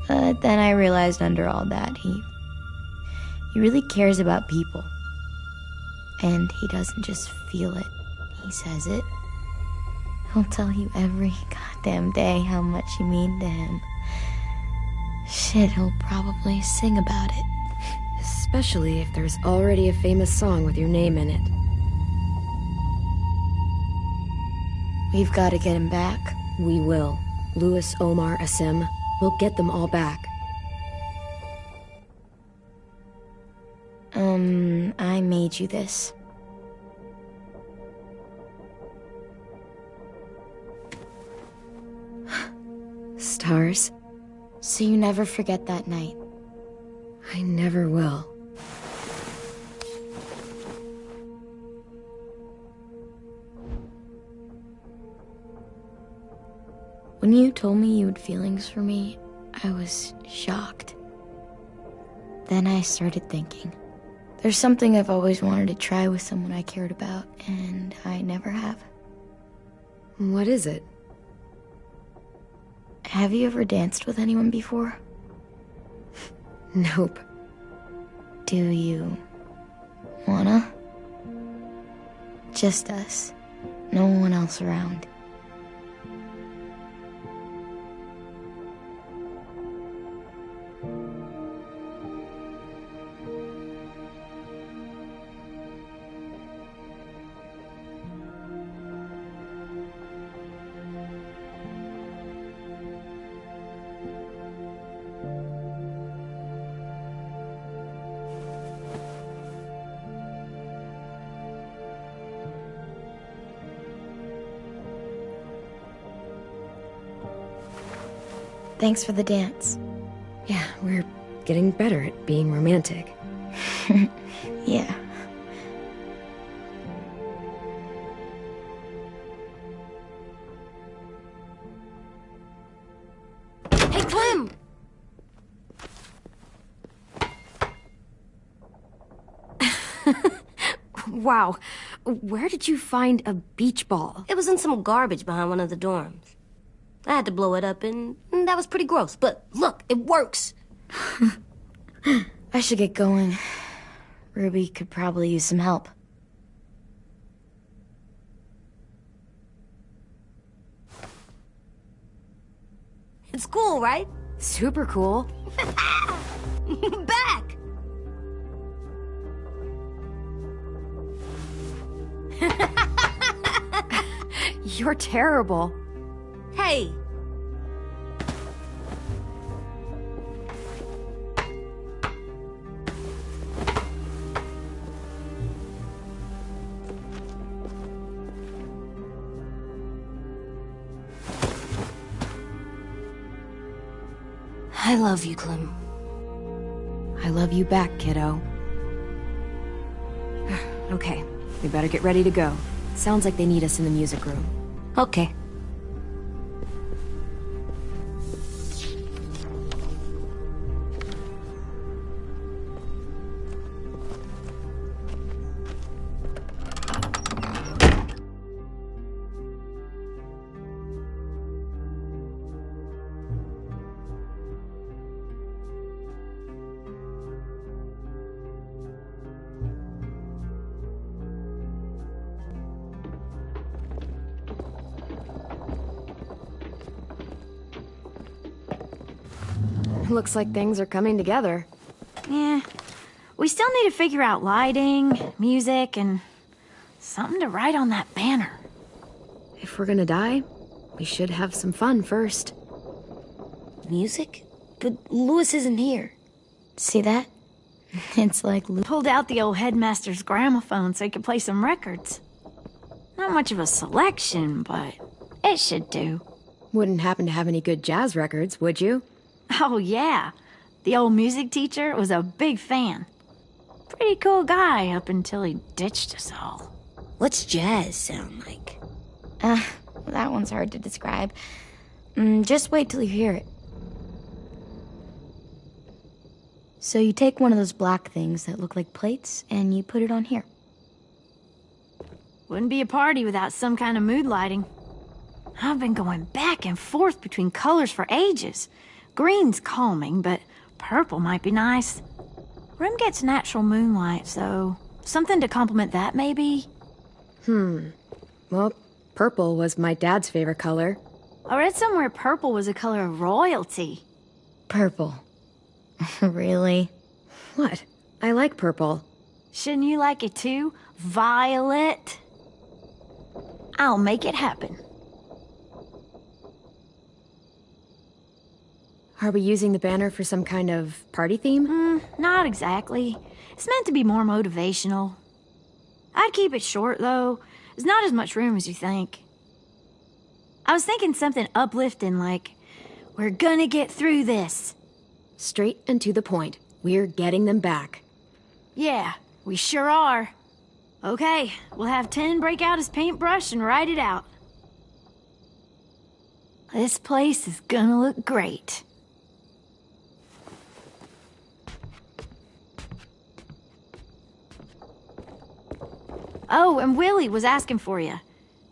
But then I realized under all that, he really cares about people. And he doesn't just feel it, he says it. He'll tell you every goddamn day how much you mean to him. Shit, he'll probably sing about it. Especially if there's already a famous song with your name in it. We've got to get him back. We will. Louis, Omar, Asim. We'll get them all back. I made you this. Stars? So you never forget that night. I never will. When you told me you had feelings for me, I was shocked. Then I started thinking. There's something I've always wanted to try with someone I cared about, and I never have. What is it? Have you ever danced with anyone before? Nope. Do you wanna? Just us. No one else around. Thanks for the dance. Yeah, we're getting better at being romantic. Yeah. Hey, Clem! Wow. Where did you find a beach ball? It was in some garbage behind one of the dorms. I had to blow it up, and that was pretty gross. But look, it works. I should get going. Ruby could probably use some help. It's cool, right? Super cool. Back! You're terrible. Hey! I love you, Clem. I love you back, kiddo. Okay, we better get ready to go. Sounds like they need us in the music room. Okay. Looks like things are coming together. Yeah. We still need to figure out lighting, music, and something to write on that banner. If we're gonna die, we should have some fun first. Music? But Louis isn't here. See that? It's like Pulled out the old headmaster's gramophone so he could play some records. Not much of a selection, but it should do. Wouldn't happen to have any good jazz records, would you? Oh, yeah. The old music teacher was a big fan. Pretty cool guy up until he ditched us all. What's jazz sound like? That one's hard to describe. Just wait till you hear it. So you take one of those black things that look like plates, and you put it on here. Wouldn't be a party without some kind of mood lighting. I've been going back and forth between colors for ages. Green's calming, but purple might be nice. Room gets natural moonlight, so something to complement that, maybe? Well, purple was my dad's favorite color. I read somewhere purple was a color of royalty. Purple. Really? What? I like purple. Shouldn't you like it too? Violet? I'll make it happen. Are we using the banner for some kind of party theme? Not exactly. It's meant to be more motivational. I'd keep it short, though. There's not as much room as you think. I was thinking something uplifting like, we're gonna get through this. Straight and to the point. We're getting them back. Yeah, we sure are. Okay, we'll have 10 break out his paintbrush and write it out. This place is gonna look great. Oh, and Willie was asking for you.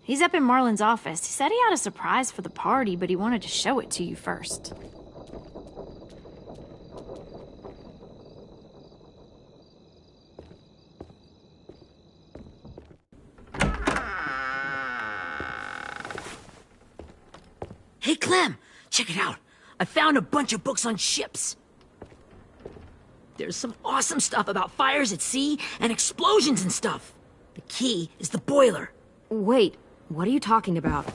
He's up in Marlin's office. He said he had a surprise for the party, but he wanted to show it to you first. Hey, Clem, check it out. I found a bunch of books on ships. There's some awesome stuff about fires at sea and explosions and stuff. The key is the boiler. Wait, what are you talking about?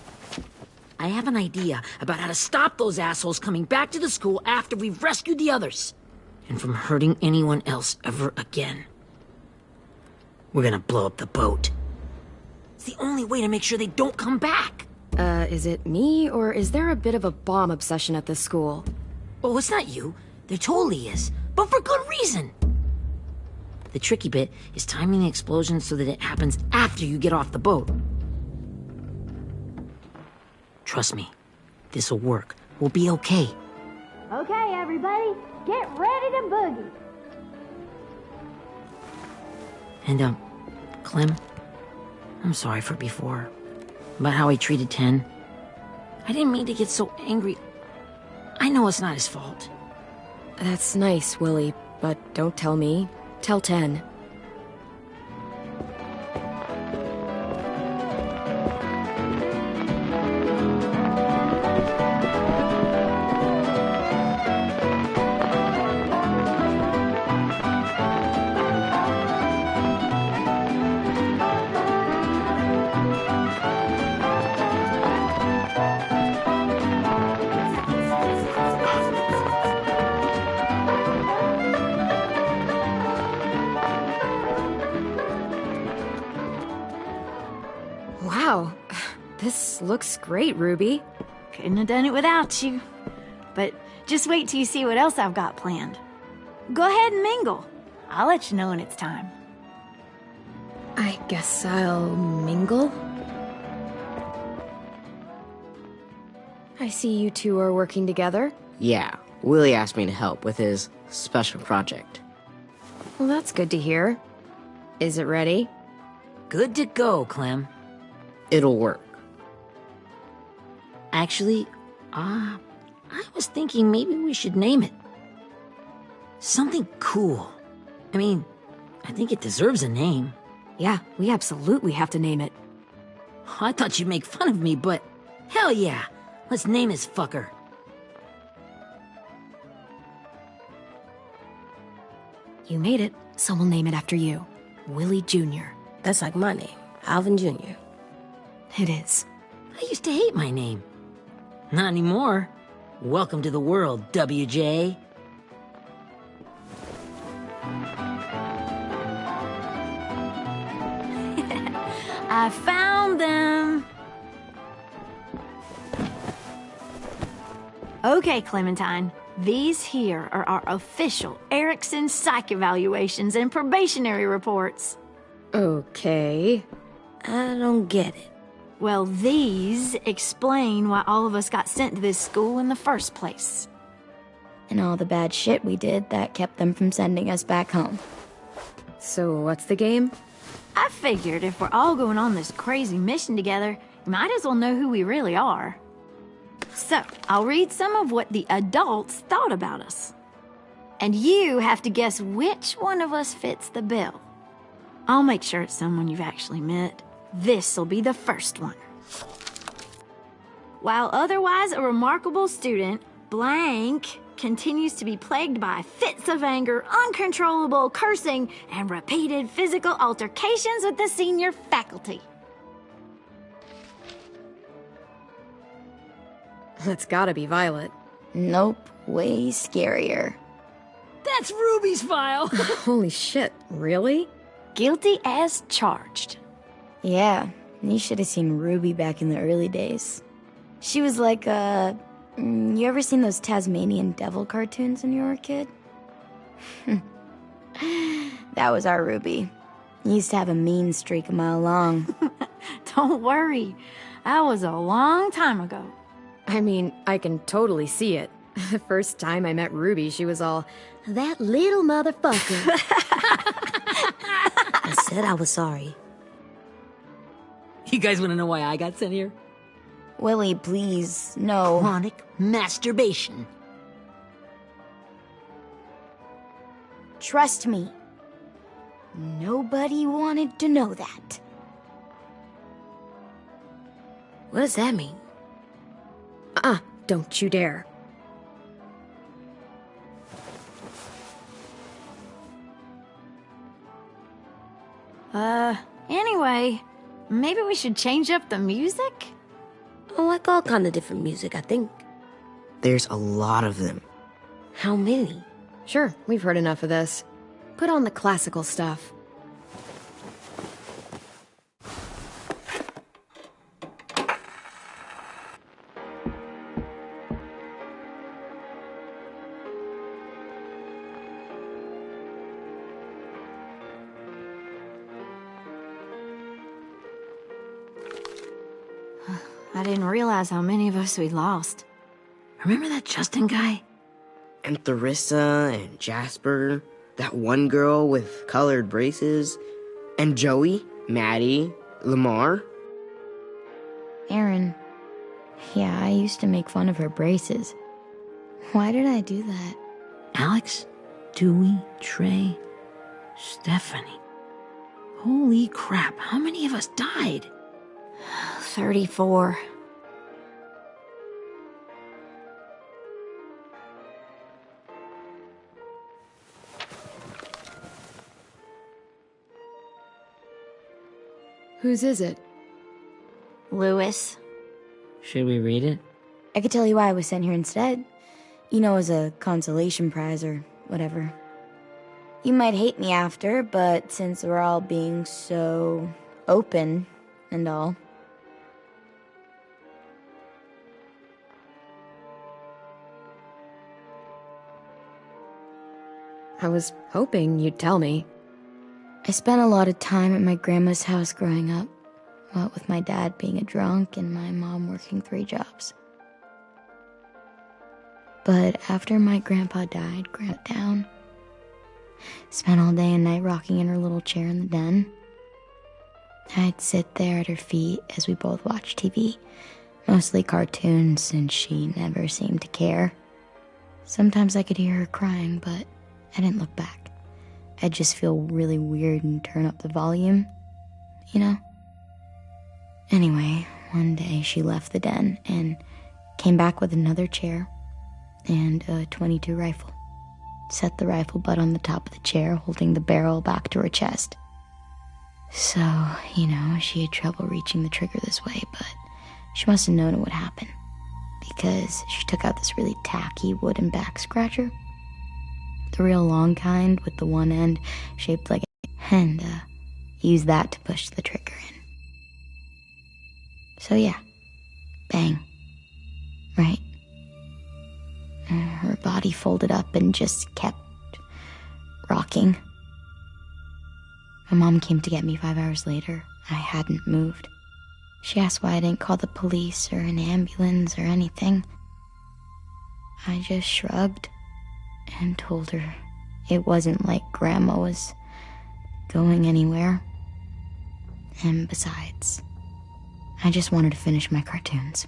I have an idea about how to stop those assholes coming back to the school after we've rescued the others. And from hurting anyone else ever again. We're gonna blow up the boat. It's the only way to make sure they don't come back. Is it me, or is there a bit of a bomb obsession at this school? Oh, it's not you. There totally is. But for good reason. The tricky bit is timing the explosion so that it happens after you get off the boat. Trust me, this'll work. We'll be okay. Okay, everybody, get ready to boogie. And, Clem, I'm sorry for before. About how he treated Ten. I didn't mean to get so angry. I know it's not his fault. That's nice, Willie, but don't tell me. Tell 10. Wow, this looks great, Ruby. Couldn't have done it without you. But just wait till you see what else I've got planned. Go ahead and mingle. I'll let you know when it's time. I guess I'll mingle? I see you two are working together. Yeah, Willie asked me to help with his special project. Well, that's good to hear. Is it ready? Good to go, Clem. It'll work. Actually, I was thinking maybe we should name it. Something cool. I mean, I think it deserves a name. Yeah, we absolutely have to name it. I thought you'd make fun of me, but hell yeah. Let's name this fucker. You made it, so we'll name it after you. Willie Jr. That's like my name, Alvin Jr. It is. I used to hate my name. Not anymore. Welcome to the world, WJ. I found them. Okay, Clementine. These here are our official Erickson psych evaluations and probationary reports. Okay. I don't get it. Well, these explain why all of us got sent to this school in the first place. And all the bad shit we did that kept them from sending us back home. So what's the game? I figured if we're all going on this crazy mission together, you might as well know who we really are. So, I'll read some of what the adults thought about us. And you have to guess which one of us fits the bill. I'll make sure it's someone you've actually met. This'll be the first one. While otherwise a remarkable student, blank continues to be plagued by fits of anger, uncontrollable cursing, and repeated physical altercations with the senior faculty. That's gotta be Violet. Nope, way scarier. That's Ruby's file. Holy shit, really? Guilty as charged. Yeah, you should have seen Ruby back in the early days. She was like, you ever seen those Tasmanian devil cartoons when you were a kid? That was our Ruby. He used to have a mean streak a mile long. Don't worry, that was a long time ago. I mean, I can totally see it. The first time I met Ruby, she was all, "That little motherfucker." I said I was sorry. You guys want to know why I got sent here? Willie, please, no. Chronic masturbation. Trust me. Nobody wanted to know that. What does that mean? Don't you dare. Anyway, maybe we should change up the music? I like all kind of different music, I think. There's a lot of them. How many? Sure, we've heard enough of this. Put on the classical stuff. I didn't realize how many of us we'd lost. Remember that Justin guy? And Theresa and Jasper, that one girl with colored braces, and Joey, Maddie, Lamar. Aaron. Yeah, I used to make fun of her braces. Why did I do that? Alex, Dewey, Trey, Stephanie. Holy crap, how many of us died? 34. Whose is it? Lewis. Should we read it? I could tell you why I was sent here instead. You know, as a consolation prize or whatever. You might hate me after, but since we're all being so open and all. I was hoping you'd tell me. I spent a lot of time at my grandma's house growing up, what with my dad being a drunk and my mom working 3 jobs. But after my grandpa died, Grandma down, spent all day and night rocking in her little chair in the den. I'd sit there at her feet as we both watched TV, mostly cartoons, since she never seemed to care. Sometimes I could hear her crying, but I didn't look back. I'd just feel really weird and turn up the volume, you know? Anyway, one day she left the den and came back with another chair and a .22 rifle. Set the rifle butt on the top of the chair, holding the barrel back to her chest. So, she had trouble reaching the trigger this way, but she must have known it would happen, because she took out this really tacky wooden back scratcher, the real long kind with the one end shaped like a, and used that to push the trigger in. So yeah, bang, right? Her body folded up and just kept rocking. My mom came to get me 5 hours later. I hadn't moved. She asked why I didn't call the police or an ambulance or anything. I just shrugged and told her it wasn't like Grandma was going anywhere. And besides, I just wanted to finish my cartoons.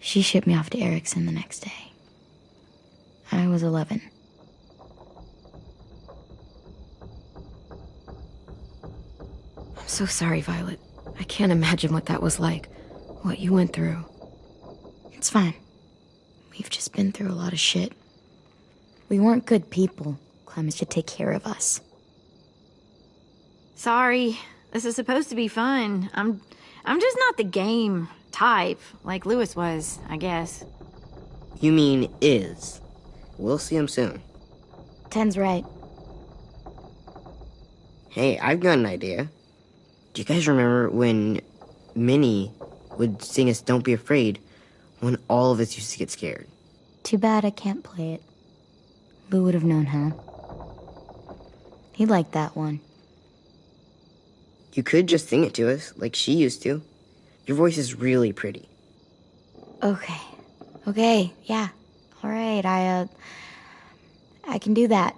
She shipped me off to Erickson the next day. I was 11. I'm so sorry, Violet. I can't imagine what that was like, what you went through. It's fine. We've just been through a lot of shit. We weren't good people. Clemens should take care of us. Sorry. This is supposed to be fun. I'm just not the game type, like Lewis was, I guess. You mean is. We'll see him soon. Ten's right. Hey, I've got an idea. Do you guys remember when Minnie would sing us Don't Be Afraid when all of us used to get scared? Too bad I can't play it. Lou would have known how. He liked that one. You could just sing it to us, like she used to. Your voice is really pretty. Okay, yeah. All right, I can do that.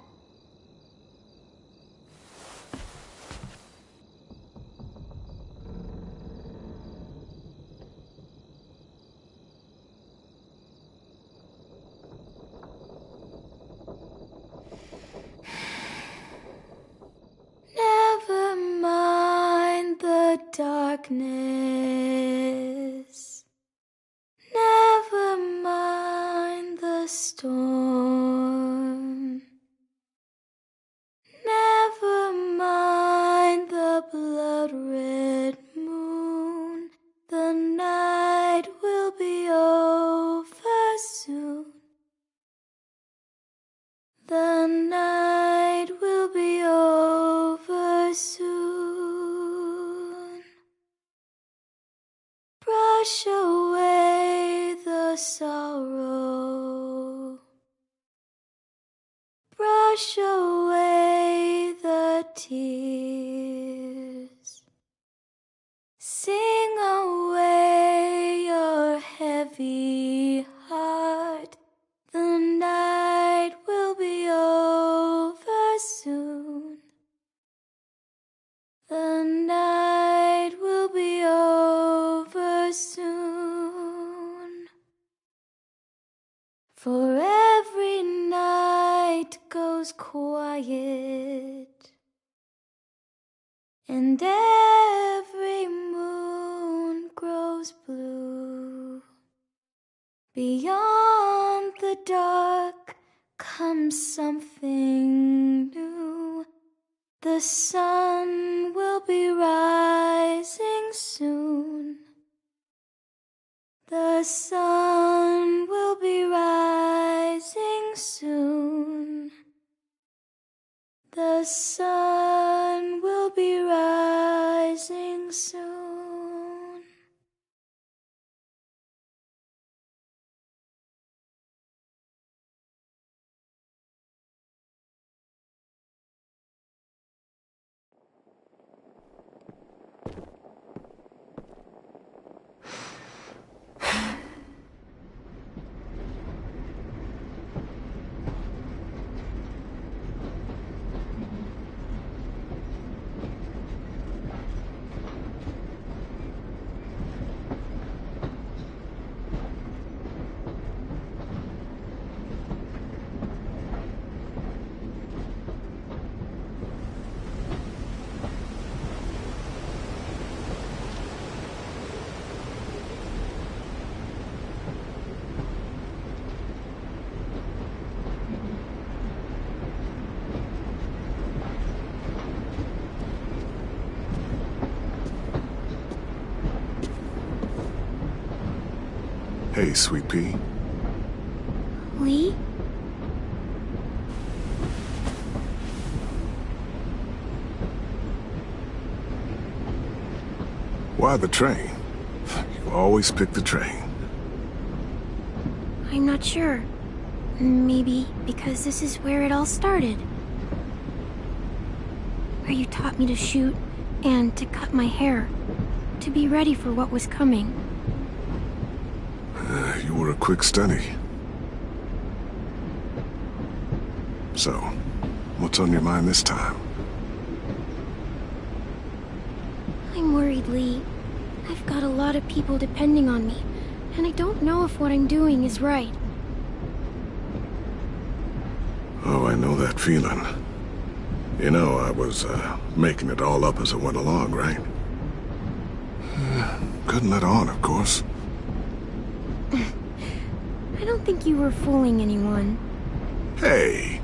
Never mind the darkness. Never mind the storm. Never mind the blood-red moon. The night will be over soon. The night will be over soon. Brush away the sorrow. Brush away the tears. Sing away your heavy heart. The night will be over soon. The night will be over soon. For every night goes quiet, and every moon grows blue. Beyond the dark comes something new. The sun will be rising soon. The sun will be rising soon. The sun will be rising soon. Hey, Sweet Pea. Lee? Why the train? You always pick the train. I'm not sure. Maybe because this is where it all started. Where you taught me to shoot and to cut my hair. To be ready for what was coming. You were a quick study. So, what's on your mind this time? I'm worried, Lee. I've got a lot of people depending on me, and I don't know if what I'm doing is right. Oh, I know that feeling. You know, I was, making it all up as I went along, right? Couldn't let on, of course. I don't think you were fooling anyone. Hey!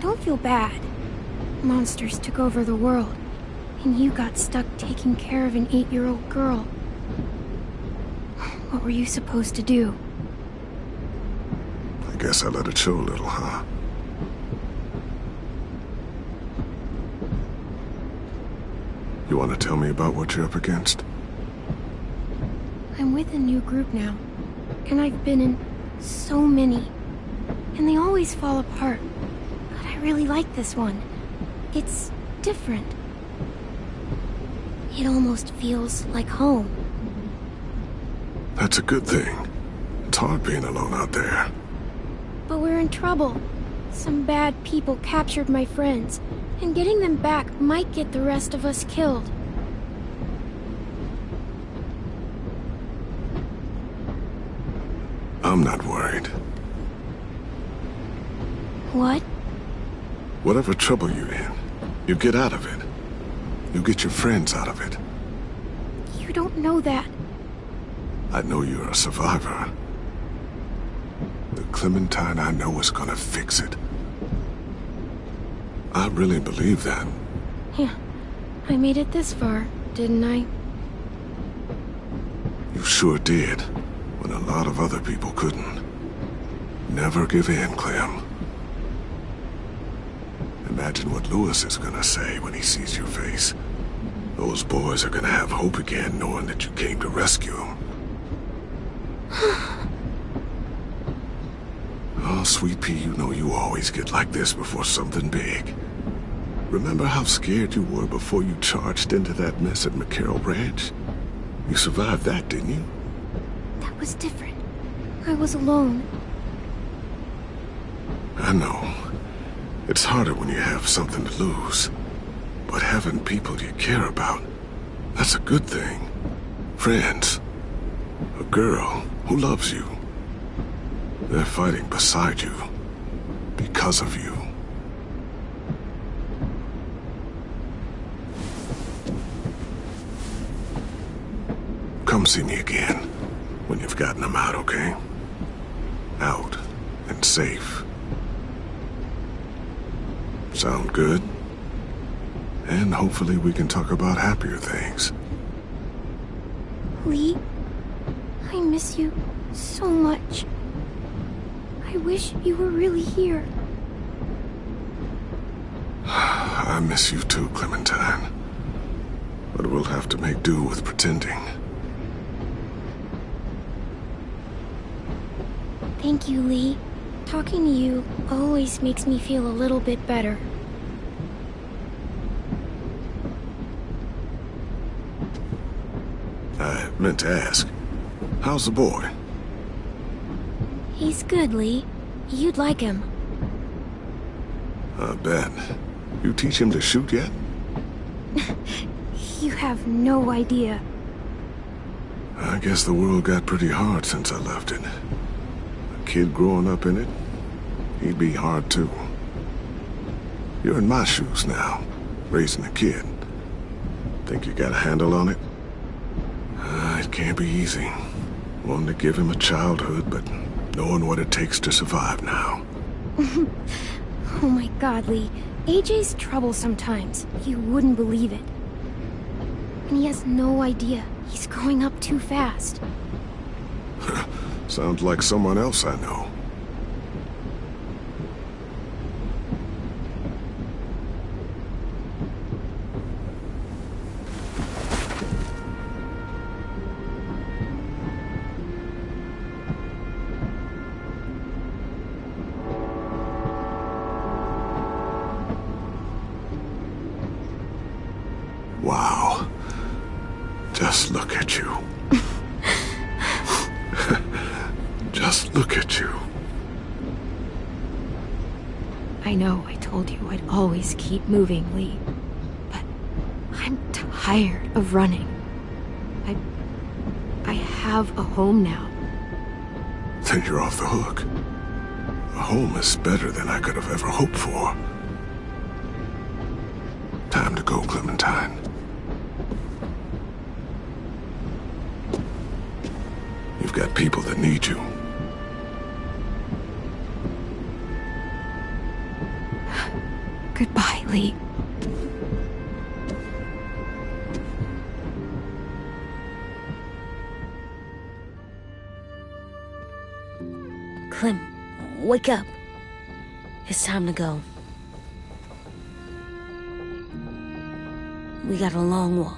Don't feel bad. Monsters took over the world, and you got stuck taking care of an 8-year-old girl. What were you supposed to do? I guess I let it show a little, huh? You want to tell me about what you're up against? I'm with a new group now, and I've been in so many, and they always fall apart. But I really like this one. It's different. It almost feels like home. That's a good thing. It's hard being alone out there. But we're in trouble. Some bad people captured my friends, and getting them back might get the rest of us killed. I'm not worried. What? Whatever trouble you're in, you get out of it. You get your friends out of it. You don't know that. I know you're a survivor. The Clementine I know is gonna fix it. I really believe that. Yeah, I made it this far, didn't I? You sure did, when a lot of other people couldn't. Never give in, Clem. Imagine what Lewis is gonna say when he sees your face. Those boys are gonna have hope again, knowing that you came to rescue them. Oh, Sweet Pea, you know you always get like this before something big. Remember how scared you were before you charged into that mess at McCarroll Ranch? You survived that, didn't you? That was different. I was alone. I know. It's harder when you have something to lose. But having people you care about, that's a good thing. Friends. A girl who loves you. They're fighting beside you. Because of you. Come see me again. When you've gotten them out, okay? Out and safe. Sound good? And hopefully we can talk about happier things. Lee, I miss you so much. I wish you were really here. I miss you too, Clementine. But we'll have to make do with pretending. Thank you, Lee. Talking to you always makes me feel a little bit better. I meant to ask, how's the boy? He's good, Lee. You'd like him. I bet. You teach him to shoot yet? You have no idea. I guess the world got pretty hard since I left it. A kid growing up in it, he'd be hard too. You're in my shoes now, raising a kid. Think you got a handle on it? It can't be easy. Wanting to give him a childhood, but knowing what it takes to survive now. Oh my God, Lee. AJ's trouble sometimes. You wouldn't believe it. And he has no idea. He's growing up too fast. Sounds like someone else I know. Wow. Just look at you. Just look at you. I know I told you I'd always keep moving, Lee. But I'm tired of running. I have a home now. Then you're off the hook. A home is better than I could have ever hoped for. Time to go, Clementine. You've got people that need you. Goodbye, Lee. Clem, wake up. It's time to go. We got a long walk.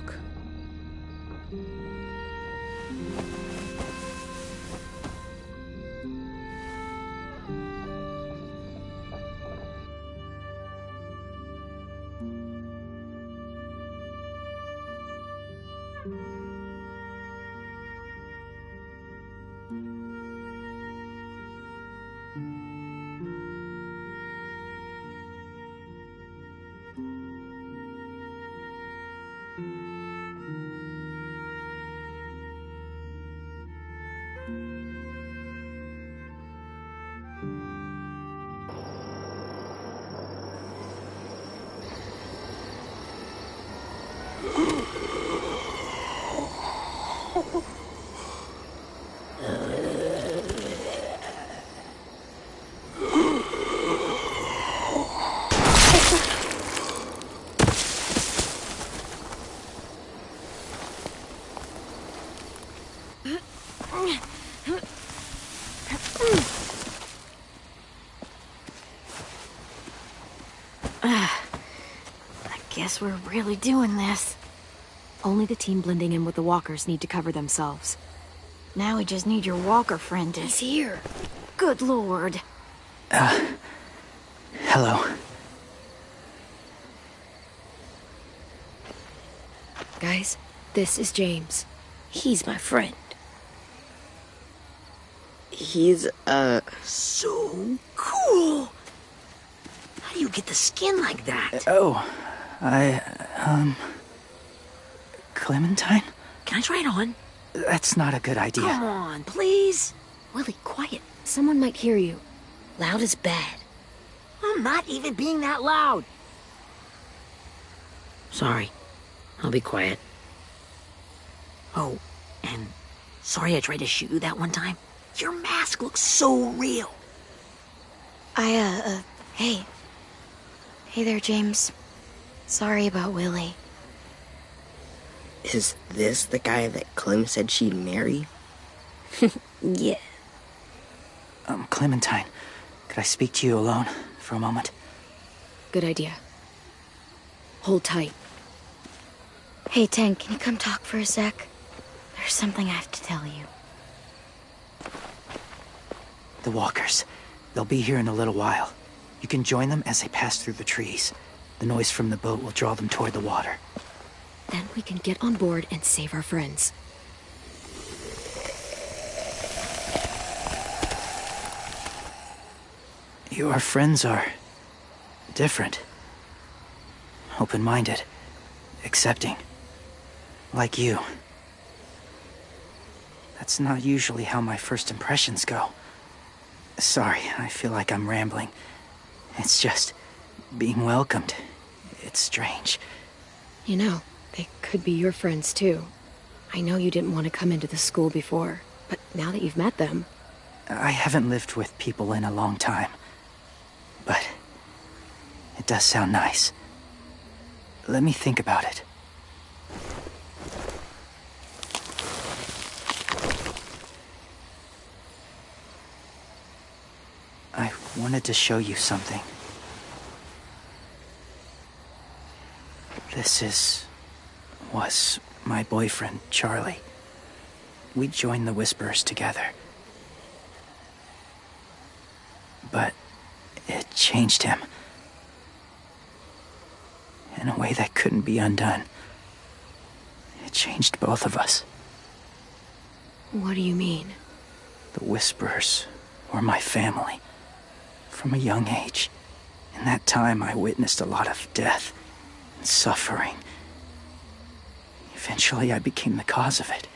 Guess we're really doing this. Only the team blending in with the walkers need to cover themselves. Now we just need your walker friend to... He's here. Good lord. Hello. Guys, this is James. He's my friend. He's, So cool! How do you get the skin like that? Clementine? Can I try it on? That's not a good idea. Come on, please. Willie, quiet. Someone might hear you. Loud is bad. I'm not even being that loud. Sorry. I'll be quiet. Oh, and sorry I tried to shoot you that one time. Your mask looks so real. Hey. Hey there, James. Sorry about Willie. is this the guy that Clem said she'd marry? Yeah. Clementine, could I speak to you alone for a moment? Good idea. Hold tight. Hey, Tank, can you come talk for a sec? There's something I have to tell you. The walkers. They'll be here in a little while. You can join them as they pass through the trees. The noise from the boat will draw them toward the water. Then we can get on board and save our friends. Your friends are different. Open-minded. Accepting. Like you. That's not usually how my first impressions go. Sorry, I feel like I'm rambling. It's just being welcomed. It's strange. You know, they could be your friends too. I know you didn't want to come into the school before, but now that you've met them... I haven't lived with people in a long time. But it does sound nice. Let me think about it. I wanted to show you something. This was my boyfriend, Charlie. We joined the Whisperers together. But it changed him. In a way that couldn't be undone. It changed both of us. What do you mean? The Whisperers were my family. From a young age. In that time, I witnessed a lot of death and suffering. Eventually, I became the cause of it.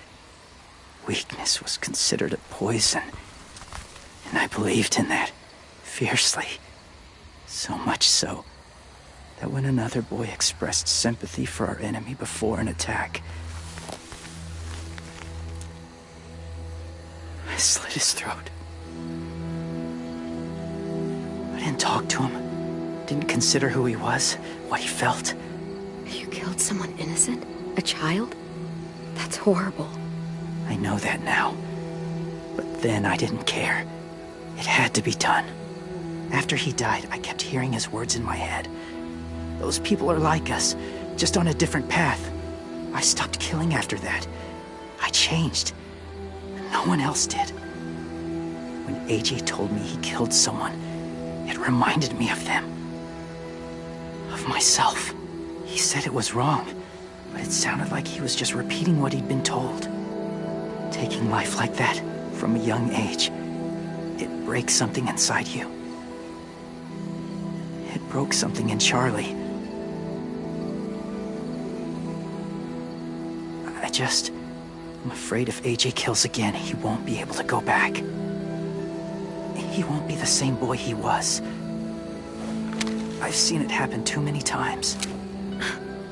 Weakness was considered a poison. And I believed in that, fiercely. So much so, that when another boy expressed sympathy for our enemy before an attack, I slit his throat. I didn't talk to him. Didn't consider who he was, what he felt. You killed someone innocent? A child? That's horrible. I know that now. But then I didn't care. It had to be done. After he died, I kept hearing his words in my head. Those people are like us, just on a different path. I stopped killing after that. I changed. No one else did. When AJ told me he killed someone, it reminded me of them. Of myself. He said it was wrong, but it sounded like he was just repeating what he'd been told. Taking life like that, from a young age, it breaks something inside you. It broke something in Charlie. I'm afraid if AJ kills again, he won't be able to go back. He won't be the same boy he was. I've seen it happen too many times.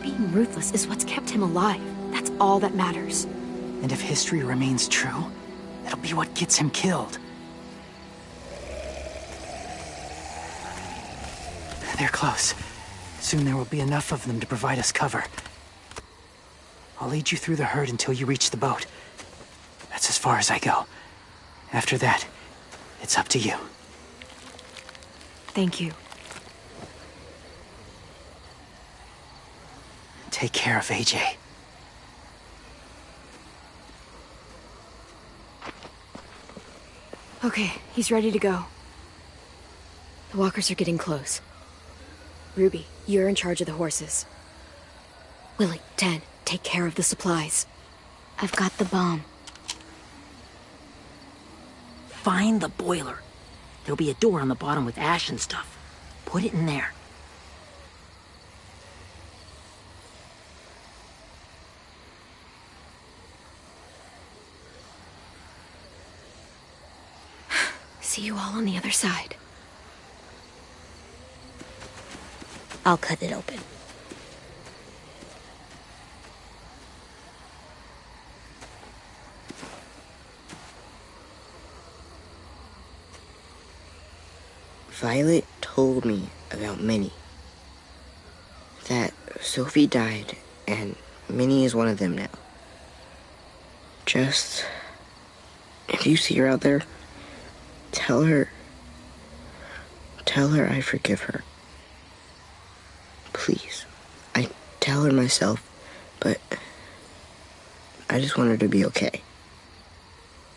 Being ruthless is what's kept him alive. That's all that matters. And if history remains true, it'll be what gets him killed. They're close. Soon there will be enough of them to provide us cover. I'll lead you through the herd until you reach the boat. That's as far as I go. After that, it's up to you. Thank you. Take care of AJ. Okay, he's ready to go. The walkers are getting close. Ruby, you're in charge of the horses. Willie, 10, take care of the supplies. I've got the bomb. Find the boiler. There'll be a door on the bottom with ash and stuff. Put it in there. See you all on the other side. I'll cut it open. Violet told me about Minnie. That Sophie died, and Minnie is one of them now. Just... if you see her out there, tell her I forgive her. Please. I tell her myself, but I just want her to be okay.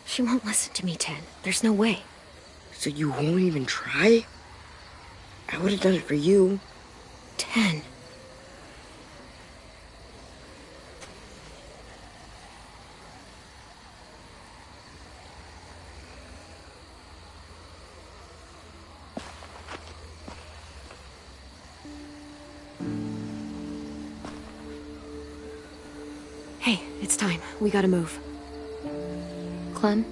She won't listen to me, 10. There's no way. So you won't even try? I would have done it for you. 10. Hey, it's time. We gotta move. Clem?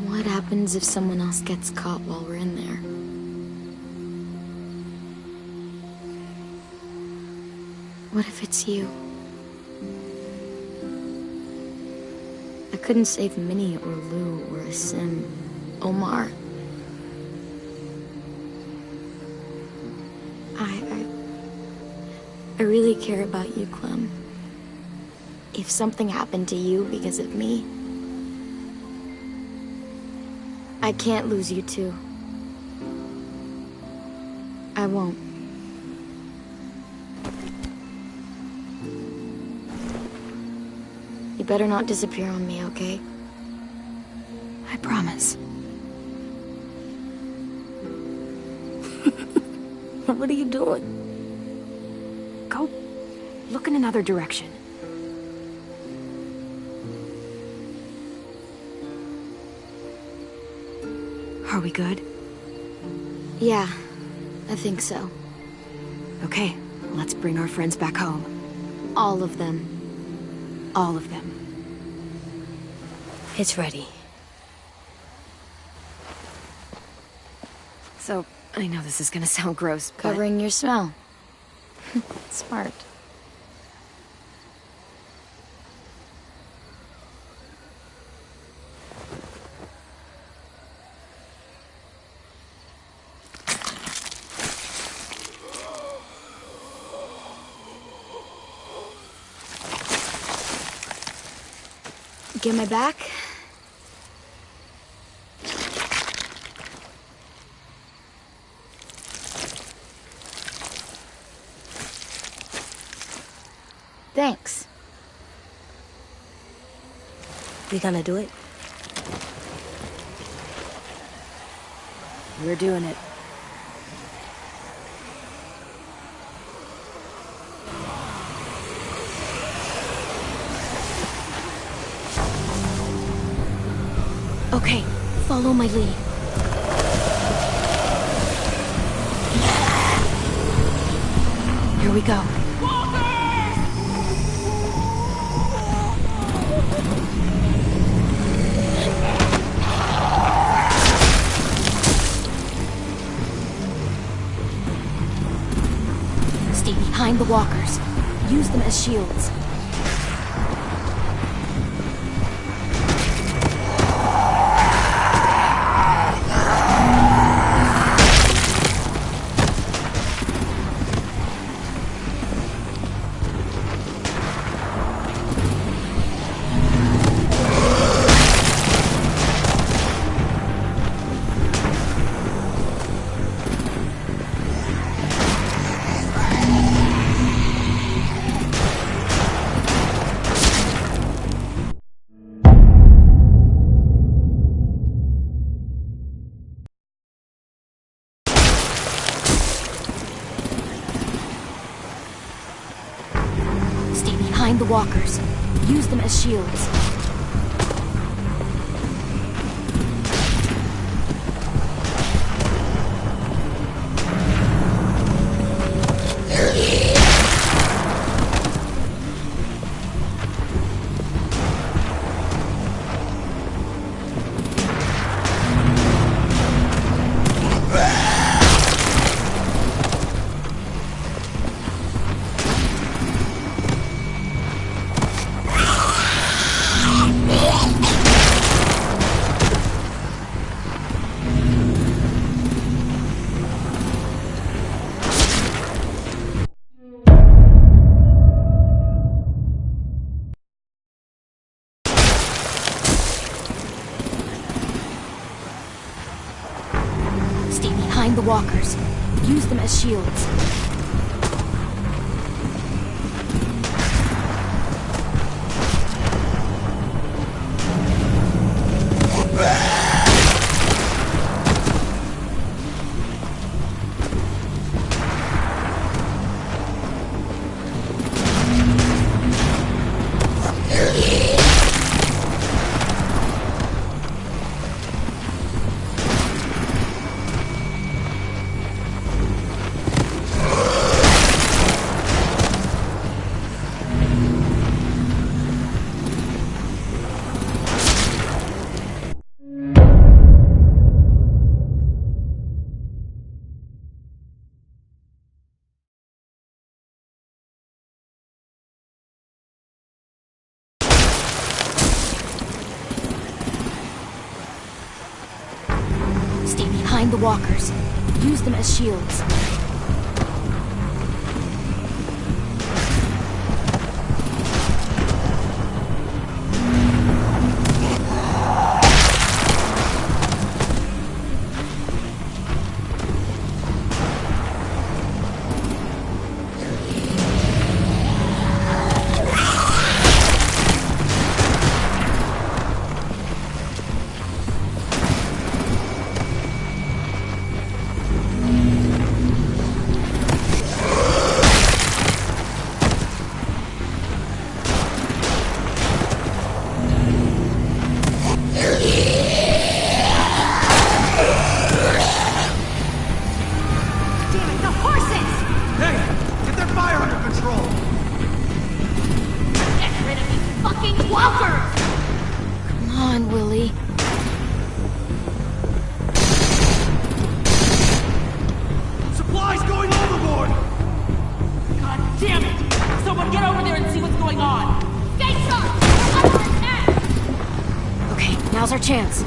What happens if someone else gets caught while we're in there? What if it's you? I couldn't save Minnie or Lou or Asim, Omar. I really care about you, Clem. If something happened to you because of me, I can't lose you two. I won't. You better not disappear on me, okay? I promise. What are you doing? Go look in another direction. Are we good? Yeah, I think so. Okay, let's bring our friends back home. All of them. All of them. It's ready. So, I know this is gonna sound gross, but... Covering your smell. Smart. Get my back? Thanks. We gonna do it? We're doing it. Okay, follow my lead. Here we go. Stay behind the walkers. Use them as shields. Stay behind the walkers. Use them as shields. Stay behind the walkers. Use them as shields. Stay behind the walkers. Use them as shields. Now's our chance.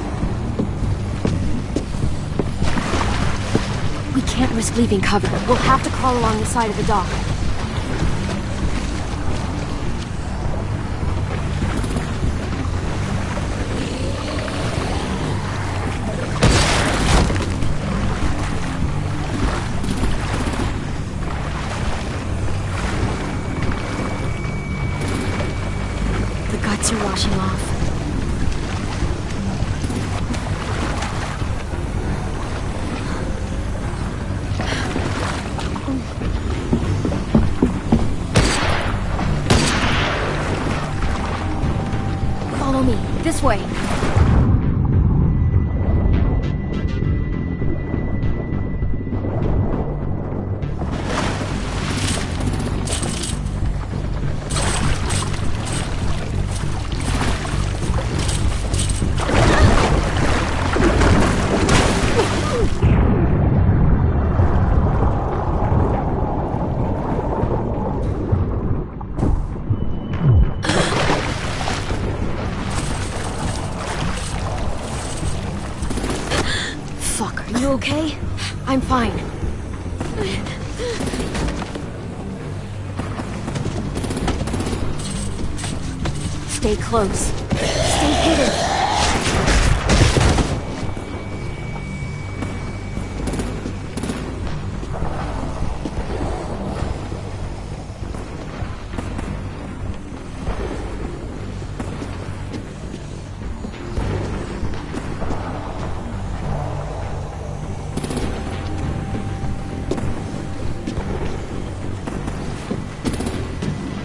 We can't risk leaving cover. We'll have to crawl along the side of the dock. The guts are washing off. Follow me. This way. Fuck, are you okay? I'm fine. Stay close. Stay hidden.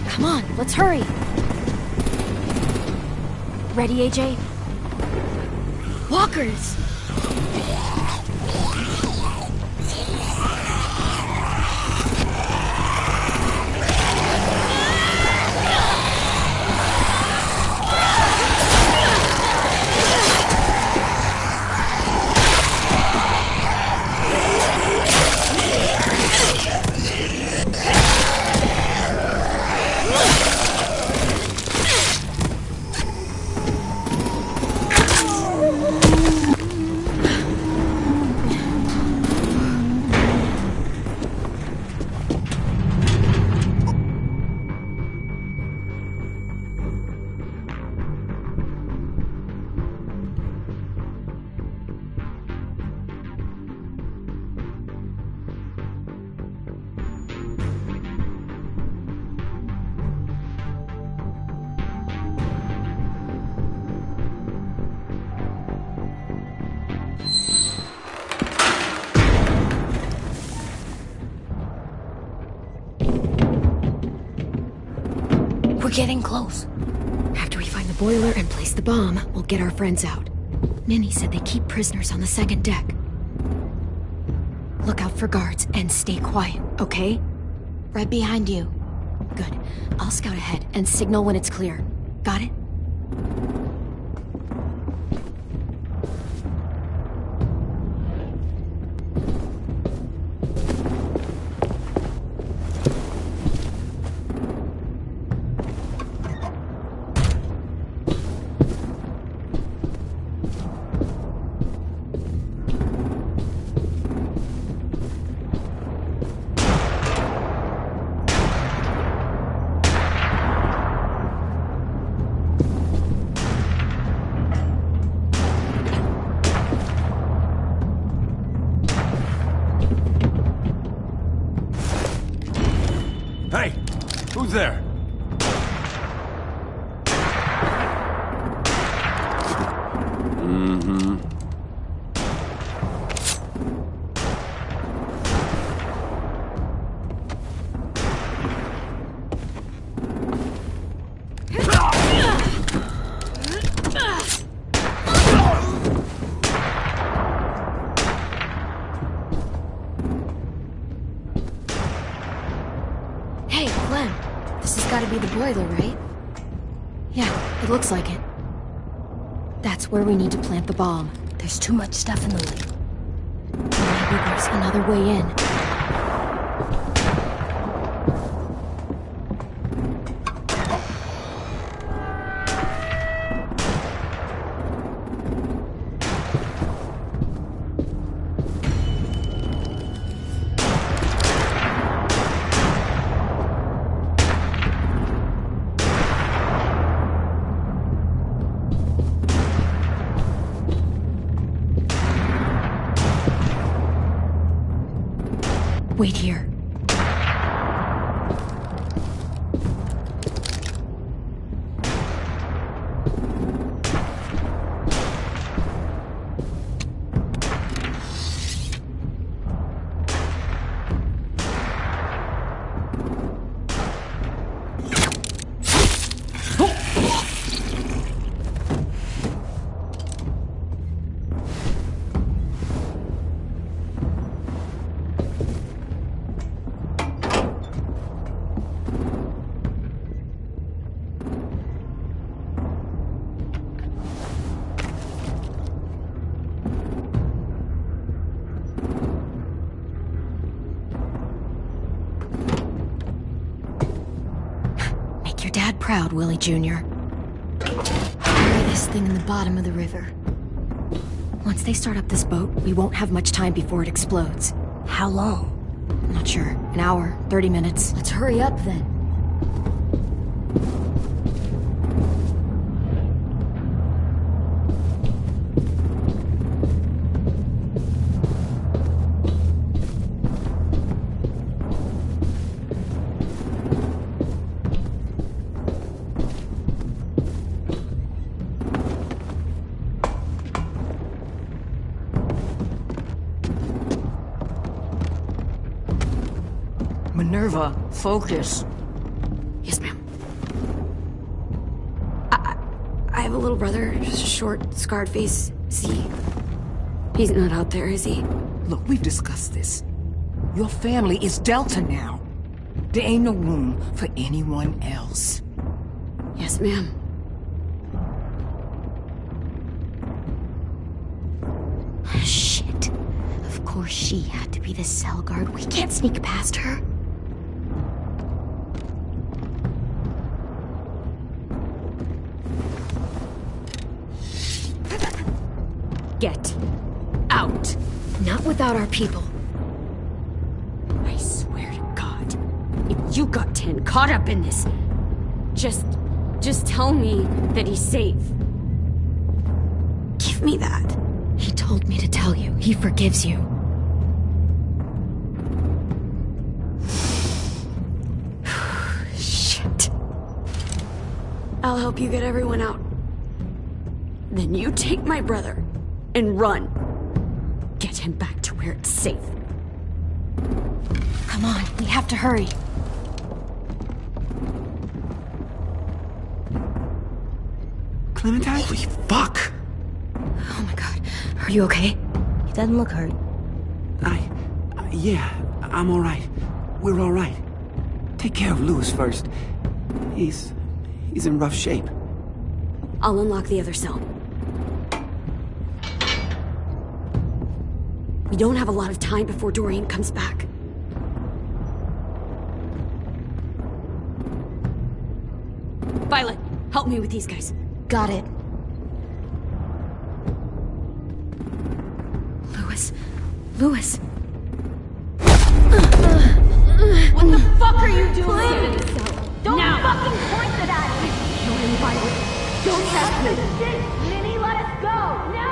Come on, let's hurry. Ready, AJ? Walkers! We're getting close. After we find the boiler and place the bomb, we'll get our friends out. Ninny said they keep prisoners on the second deck. Look out for guards and stay quiet, okay? Right behind you. Good. I'll scout ahead and signal when it's clear. Got it? Hey! Who's there? Mm-hmm. Hey, Clem. This has got to be the boiler, right? Yeah, it looks like it. That's where we need to plant the bomb. There's too much stuff in the way. Maybe there's another way in. Wait here. Dad proud, Willie Jr. Bury this thing in the bottom of the river. Once they start up this boat, we won't have much time before it explodes. How long? Not sure. An hour, 30 minutes. Let's hurry up then. Minerva, focus. Yes, ma'am. I have a little brother, just a short, scarred face. He's not out there, is he? Look, we've discussed this. Your family is Delta now. There ain't no room for anyone else. Yes, ma'am. Shit. Of course she had to be the cell guard. We can't sneak past her. Get out. Not without our people. I swear to God, if you got 10 caught up in this, just tell me that he's safe. Give me that. He told me to tell you. He forgives you. Shit. I'll help you get everyone out. Then you take my brother and run. Get him back to where it's safe. Come on, we have to hurry. Clementine? Holy fuck! Oh my god. Are you okay? He doesn't look hurt. Yeah, I'm alright. We're alright. Take care of Louis first. He's in rough shape. I'll unlock the other cell. We don't have a lot of time before Dorian comes back. Violet, help me with these guys. Got it. Louis. What the fuck are you doing? Don't fucking point it at me! Kill him, Violet. Don't test me. Minnie, let us go! No!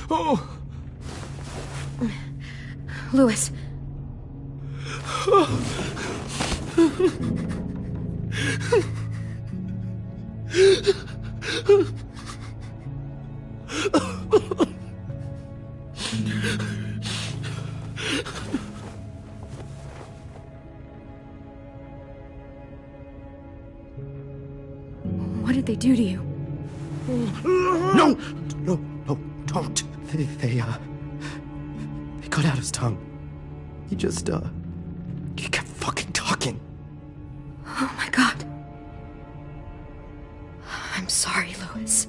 Oh! Louis. What did they do to you? No, don't. They cut out his tongue. He kept fucking talking. Oh my god. I'm sorry, Louis.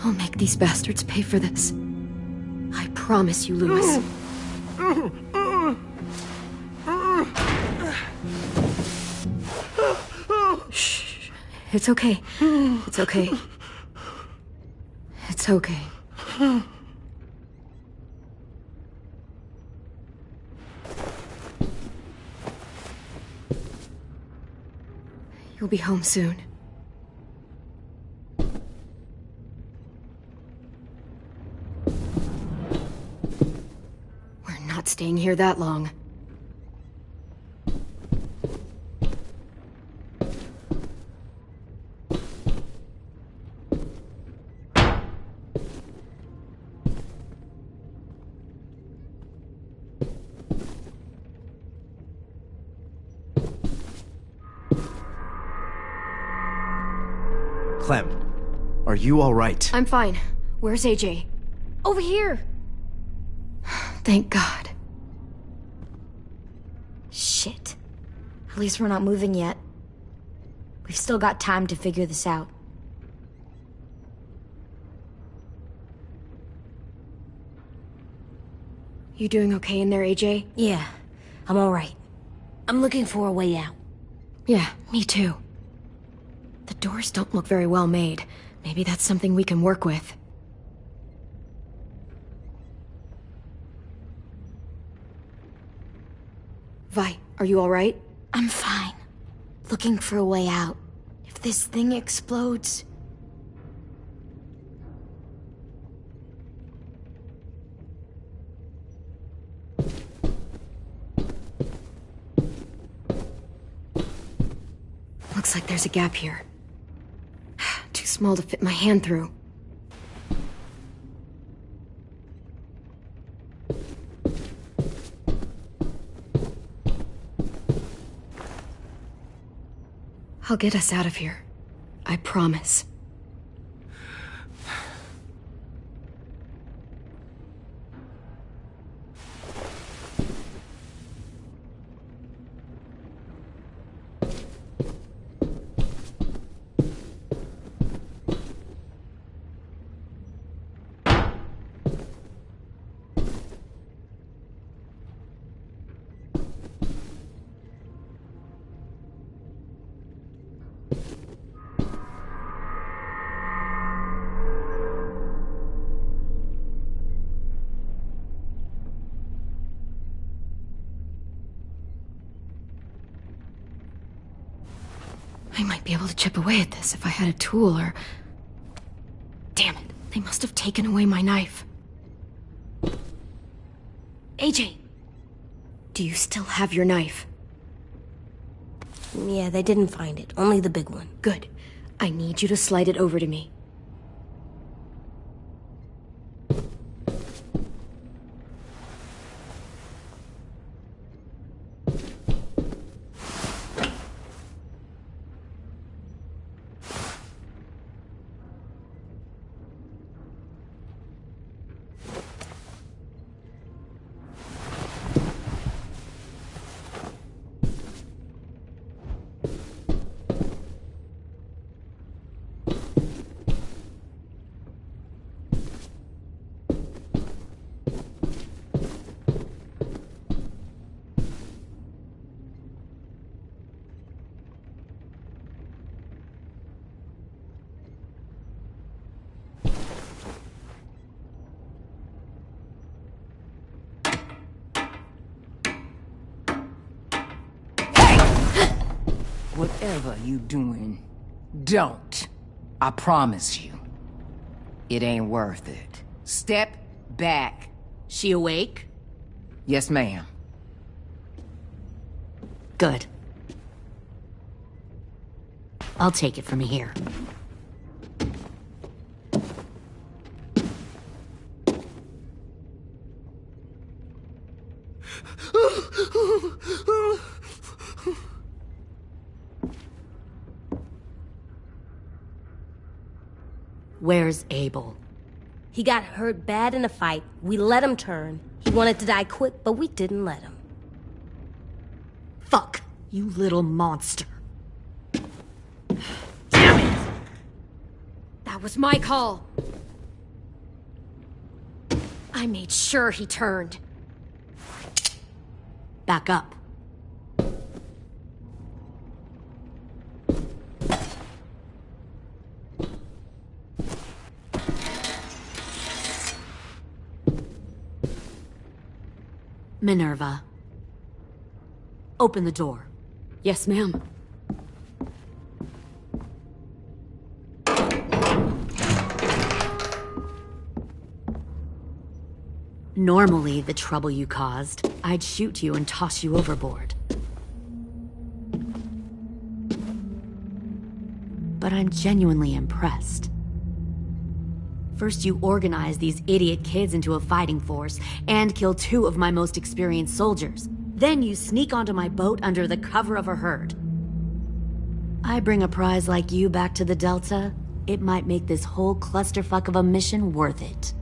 I'll make these bastards pay for this. I promise you, Louis. Shh. It's okay. It's okay. It's okay. You'll be home soon. We're not staying here that long. Clem, are you all right? I'm fine. Where's AJ? Over here! Thank God. Shit. At least we're not moving yet. We've still got time to figure this out. You doing okay in there, AJ? Yeah, I'm alright. I'm looking for a way out. Yeah, me too. The doors don't look very well made. Maybe that's something we can work with. Vi, are you alright? I'm fine. Looking for a way out. If this thing explodes... Looks like there's a gap here. Too small to fit my hand through. I'll get us out of here. I promise. I might be able to chip away at this if I had a tool or... Damn it, they must have taken away my knife. AJ! Do you still have your knife? Yeah, they didn't find it. Only the big one. Good. I need you to slide it over to me. Whatever you doing, don't. I promise you. It ain't worth it. Step back. She awake? Yes, ma'am. Good. I'll take it from here. Where's Abel? He got hurt bad in a fight. We let him turn. He wanted to die quick, but we didn't let him. Fuck, you little monster. Damn it! That was my call. I made sure he turned. Back up. Minerva. Open the door. Yes, ma'am. Normally, the trouble you caused, I'd shoot you and toss you overboard. But I'm genuinely impressed. First, you organize these idiot kids into a fighting force and kill 2 of my most experienced soldiers. Then you sneak onto my boat under the cover of a herd. I bring a prize like you back to the Delta, it might make this whole clusterfuck of a mission worth it.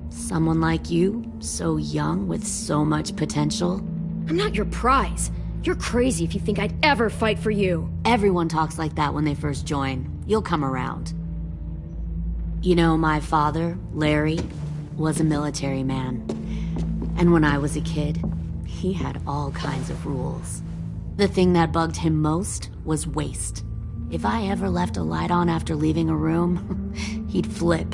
Someone like you, so young with so much potential. I'm not your prize. You're crazy if you think I'd ever fight for you. Everyone talks like that when they first join. You'll come around. You know, my father, Larry, was a military man. And when I was a kid, he had all kinds of rules. The thing that bugged him most was waste. If I ever left a light on after leaving a room, he'd flip.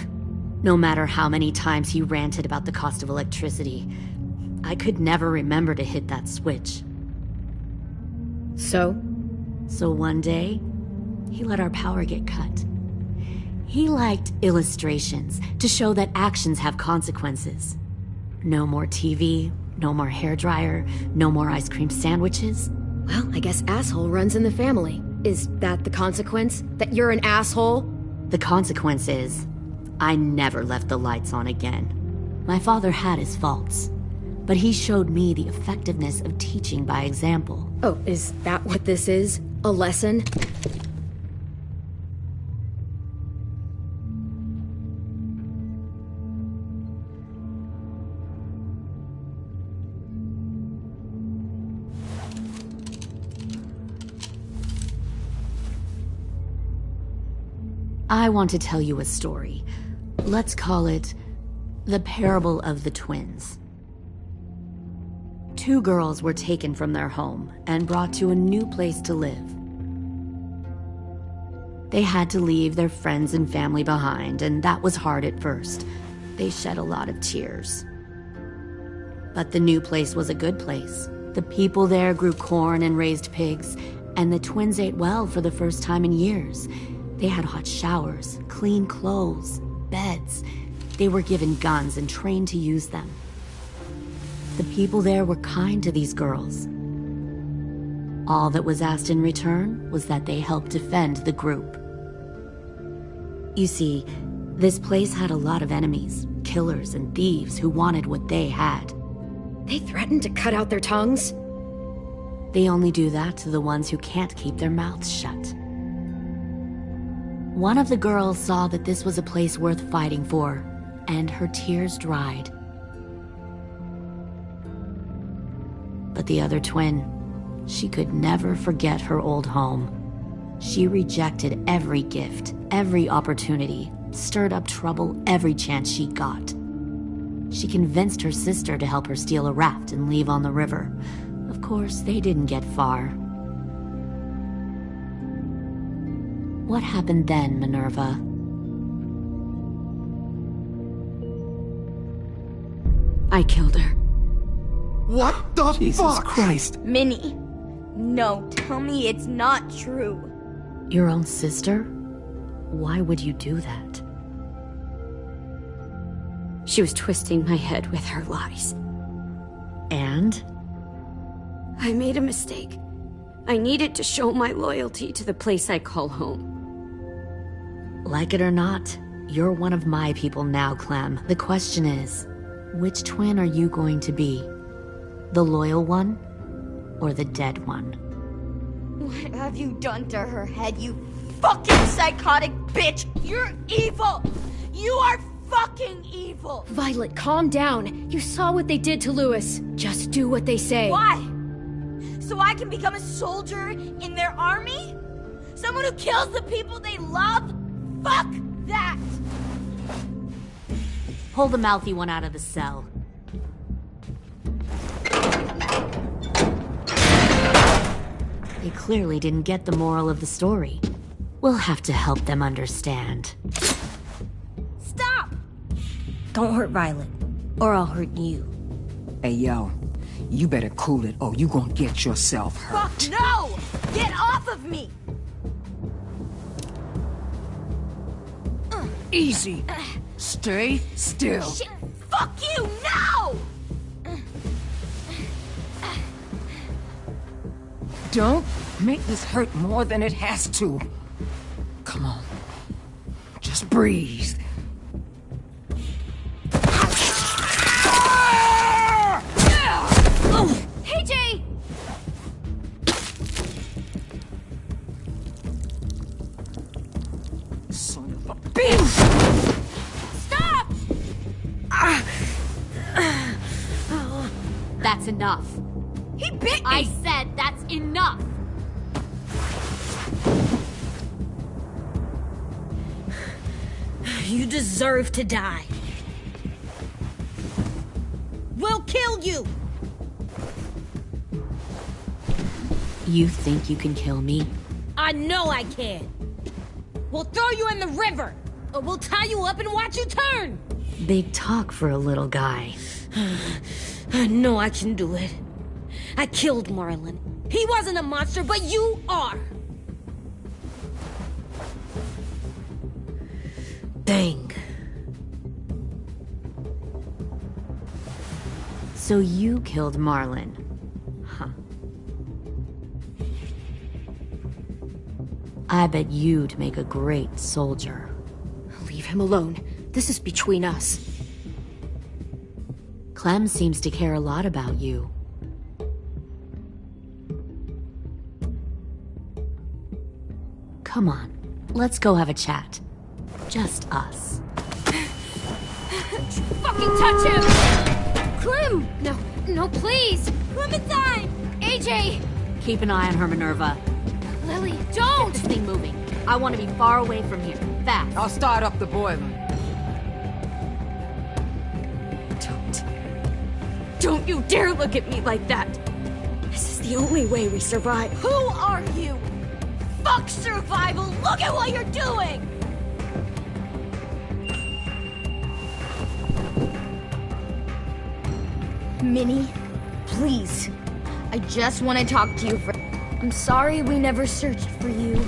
No matter how many times he ranted about the cost of electricity, I could never remember to hit that switch. So one day, he let our power get cut. He liked illustrations to show that actions have consequences. No more TV, no more hairdryer, no more ice cream sandwiches. Well, I guess asshole runs in the family. Is that the consequence? That you're an asshole? The consequence is, I never left the lights on again. My father had his faults, but he showed me the effectiveness of teaching by example. Oh, is that what this is? A lesson? I want to tell you a story. Let's call it the parable of the twins. 2 girls were taken from their home and brought to a new place to live. They had to leave their friends and family behind, and that was hard at first. They shed a lot of tears. But the new place was a good place. The people there grew corn and raised pigs, and the twins ate well for the first time in years. They had hot showers, clean clothes, beds. They were given guns and trained to use them. The people there were kind to these girls. All that was asked in return was that they help defend the group. You see, this place had a lot of enemies, killers and thieves who wanted what they had. They threatened to cut out their tongues? They only do that to the ones who can't keep their mouths shut. One of the girls saw that this was a place worth fighting for, and her tears dried. But the other twin, she could never forget her old home. She rejected every gift, every opportunity, stirred up trouble every chance she got. She convinced her sister to help her steal a raft and leave on the river. Of course, they didn't get far. What happened then, Minerva? I killed her. What the Jesus fuck? Christ. Minnie, no, tell me it's not true. Your own sister? Why would you do that? She was twisting my head with her lies. And? I made a mistake. I needed to show my loyalty to the place I call home. Like it or not, you're one of my people now, Clem. The question is, which twin are you going to be? The loyal one, or the dead one? What have you done to her head, you fucking psychotic bitch? You're evil! You are fucking evil! Violet, calm down. You saw what they did to Lewis. Just do what they say. Why? So I can become a soldier in their army? Someone who kills the people they love? Fuck that! Pull the mouthy one out of the cell. They clearly didn't get the moral of the story. We'll have to help them understand. Stop! Don't hurt Violet, or I'll hurt you. Hey, yo. You better cool it, or you gonna get yourself hurt. Fuck no! Get off of me! Easy. Stay still. Shit. Fuck you, no! Don't make this hurt more than it has to. Come on. Just breathe. Hey, Jay! Son of a bitch! Stop! That's enough. He bit me! I said that's enough! You deserve to die. We'll kill you! You think you can kill me? I know I can. We'll throw you in the river, or we'll tie you up and watch you turn. Big talk for a little guy. I know I can do it. I killed Marlon. He wasn't a monster, but you are. Bang. So you killed Marlon. Huh. I bet you'd make a great soldier. Leave him alone. This is between us. Clem seems to care a lot about you. Come on, let's go have a chat. Just us. Fucking touch him! Clem! No, no, please! Clementine! AJ! Keep an eye on her, Minerva. Lily, don't! Get this thing moving. I want to be far away from here. Fast. I'll start up the boiler. Don't you dare look at me like that! This is the only way we survive. Who are you? Fuck survival! Look at what you're doing! Minnie, please. I just want to talk to you for... I'm sorry we never searched for you.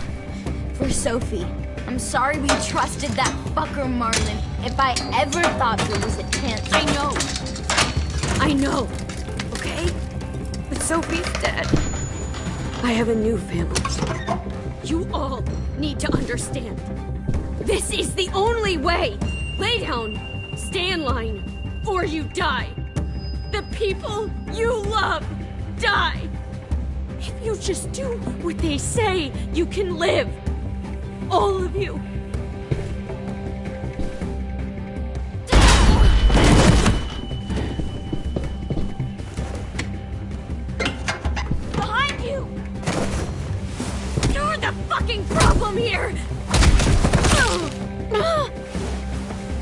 For Sophie. I'm sorry we trusted that fucker Marlon. If I ever thought there was a chance... I know, okay? But Sophie's dead. I have a new family. You all need to understand. This is the only way. Lay down, stay in line, or you die. The people you love die. If you just do what they say, you can live. All of you. Behind you! You're the fucking problem here!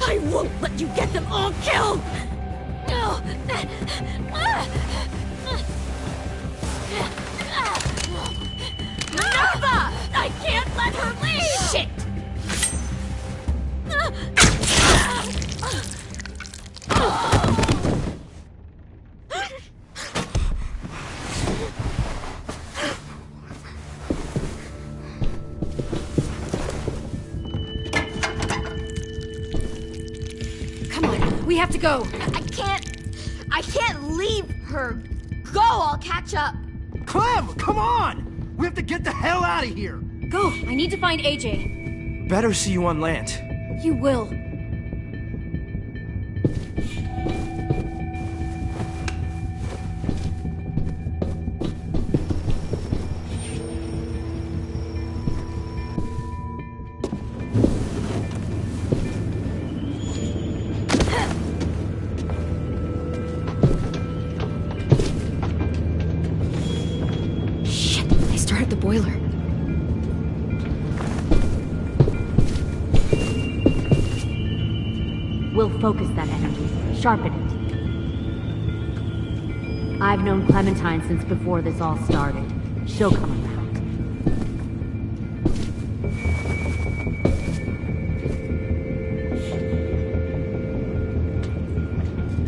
I won't let you get them all killed! Minerva! I can't let her leave! Shit! Come on, we have to go. I can't leave her. Go, I'll catch up. Clem, come on! We have to get the hell out of here! Go, I need to find AJ. Better see you on land. You will. Shit, they started the boiler. We'll focus that energy, sharpen it. I've known Clementine since before this all started. She'll come around.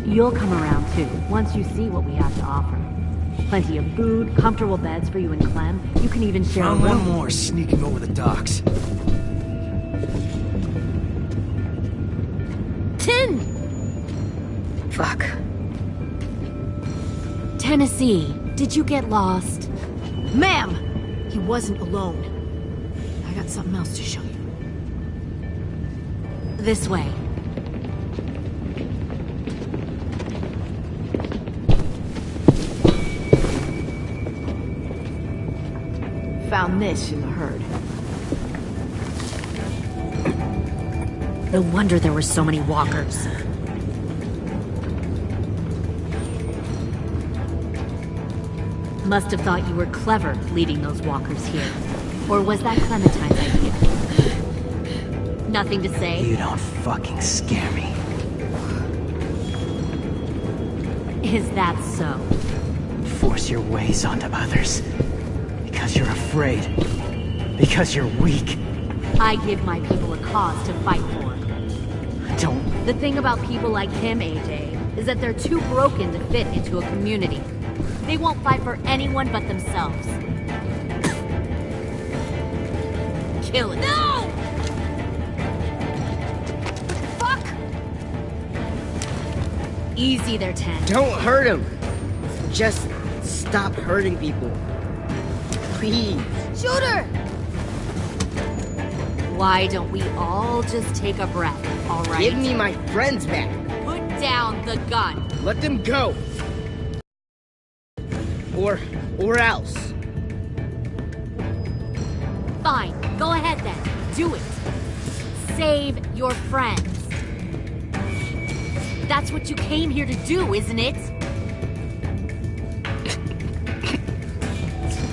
You'll come around too, once you see what we have to offer. Plenty of food, comfortable beds for you and Clem. You can even share a Found one room. more sneaking over the docks. 10! Fuck. Tennessee, did you get lost? Ma'am! He wasn't alone. I got something else to show you. This way. Found this in the herd. No wonder there were so many walkers. Must have thought you were clever leading those walkers here. Or was that Clementine's idea? Nothing to say? You don't fucking scare me. Is that so? Force your ways onto others. Because you're afraid. Because you're weak. I give my people a cause to fight for. Don't... The thing about people like him, AJ, is that they're too broken to fit into a community. They won't fight for anyone but themselves. Kill it. No! Fuck! Easy there, 10. Don't hurt him. Just stop hurting people. Please. Shoot her! Why don't we all just take a breath, all right? Give me my friends back. Put down the gun. Let them go. Or else. Fine, go ahead then. Do it. Save your friends. That's what you came here to do, isn't it?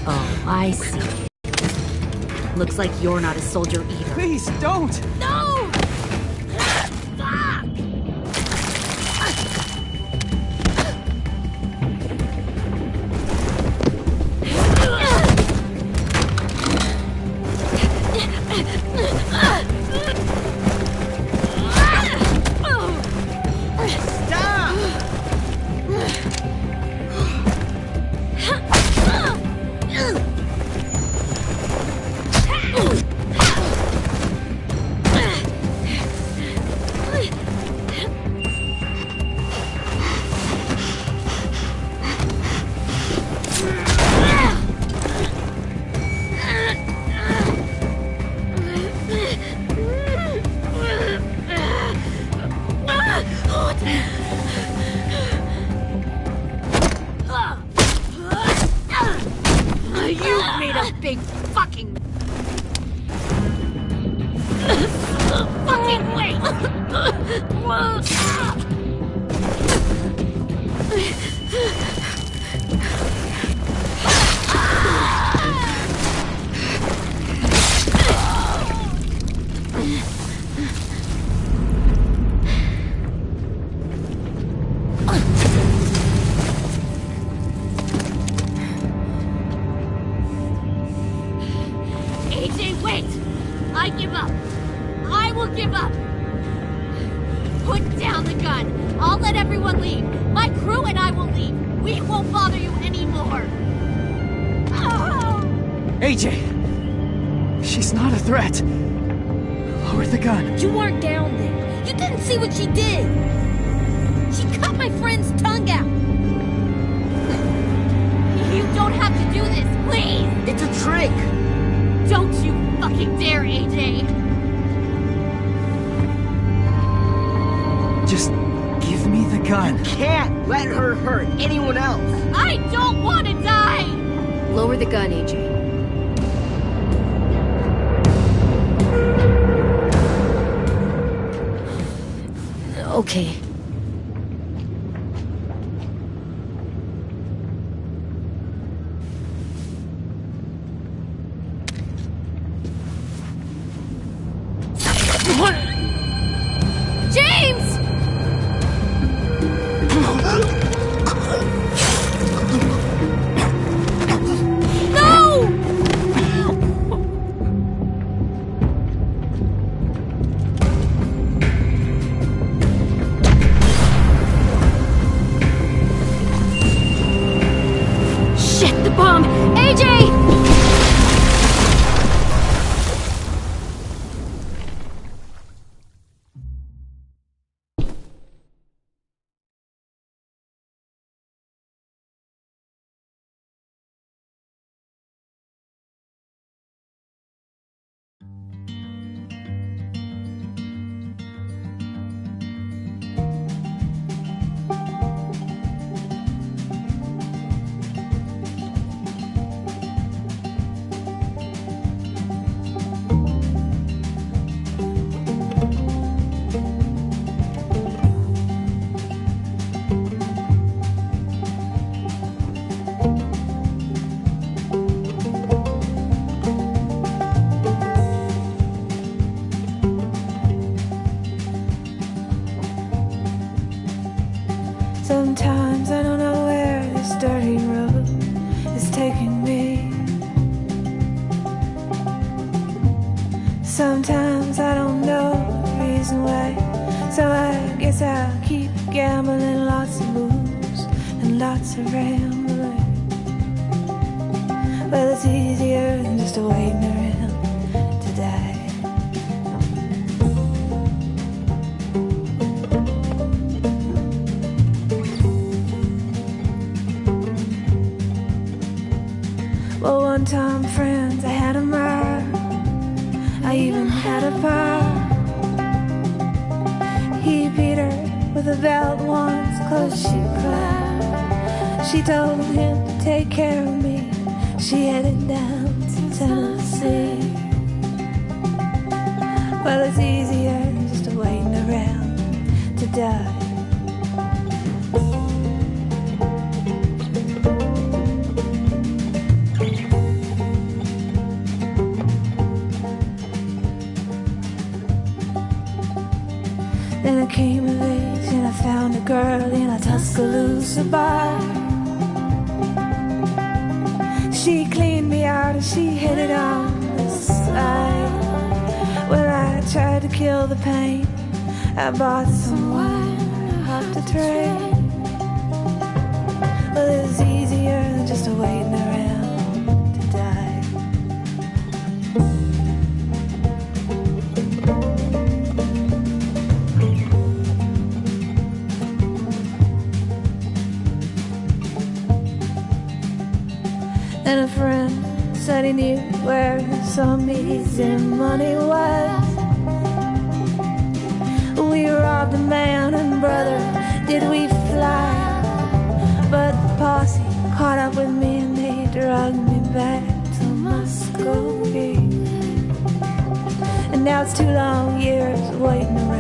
Oh, I see. Looks like you're not a soldier either. Please, don't! No! You made a big fucking wait! AJ, wait! I give up. I will give up. Put down the gun. I'll let everyone leave. My crew and I will leave. We won't bother you anymore. AJ! She's not a threat. Lower the gun. You weren't down there. You didn't see what she did. She cut my friend's tongue out. You don't have to do this, please! It's a trick. Don't you fucking dare, AJ! Just give me the gun. Can't let her hurt anyone else. I don't want to die! Lower the gun, AJ. Okay. James! No! Sometimes I don't know where this dirty road is taking me. Sometimes I don't know the reason why, so I guess I'll keep gambling. Lots of moves and lots of rambling. Well, it's easier than just waiting around to die. Well, one time, friends, I had a mile. I even had a bar. He beat her with a belt once, 'cause she cried. She told him to take care of me. She headed down to Tennessee. Well, it's easier than just waiting around to die. Then I came of age and I found a girl in a Tuscaloosa bar. She cleaned me out and she hit it on the side. Well, I tried to kill the pain. I bought some wine off the train. Well, it's easier than just waiting around to die. And a friend said he knew where some easy money was. We robbed a man and brother, did we fly? But the posse caught up with me and they dragged me back to Muscovy. And now it's 2 long years waiting around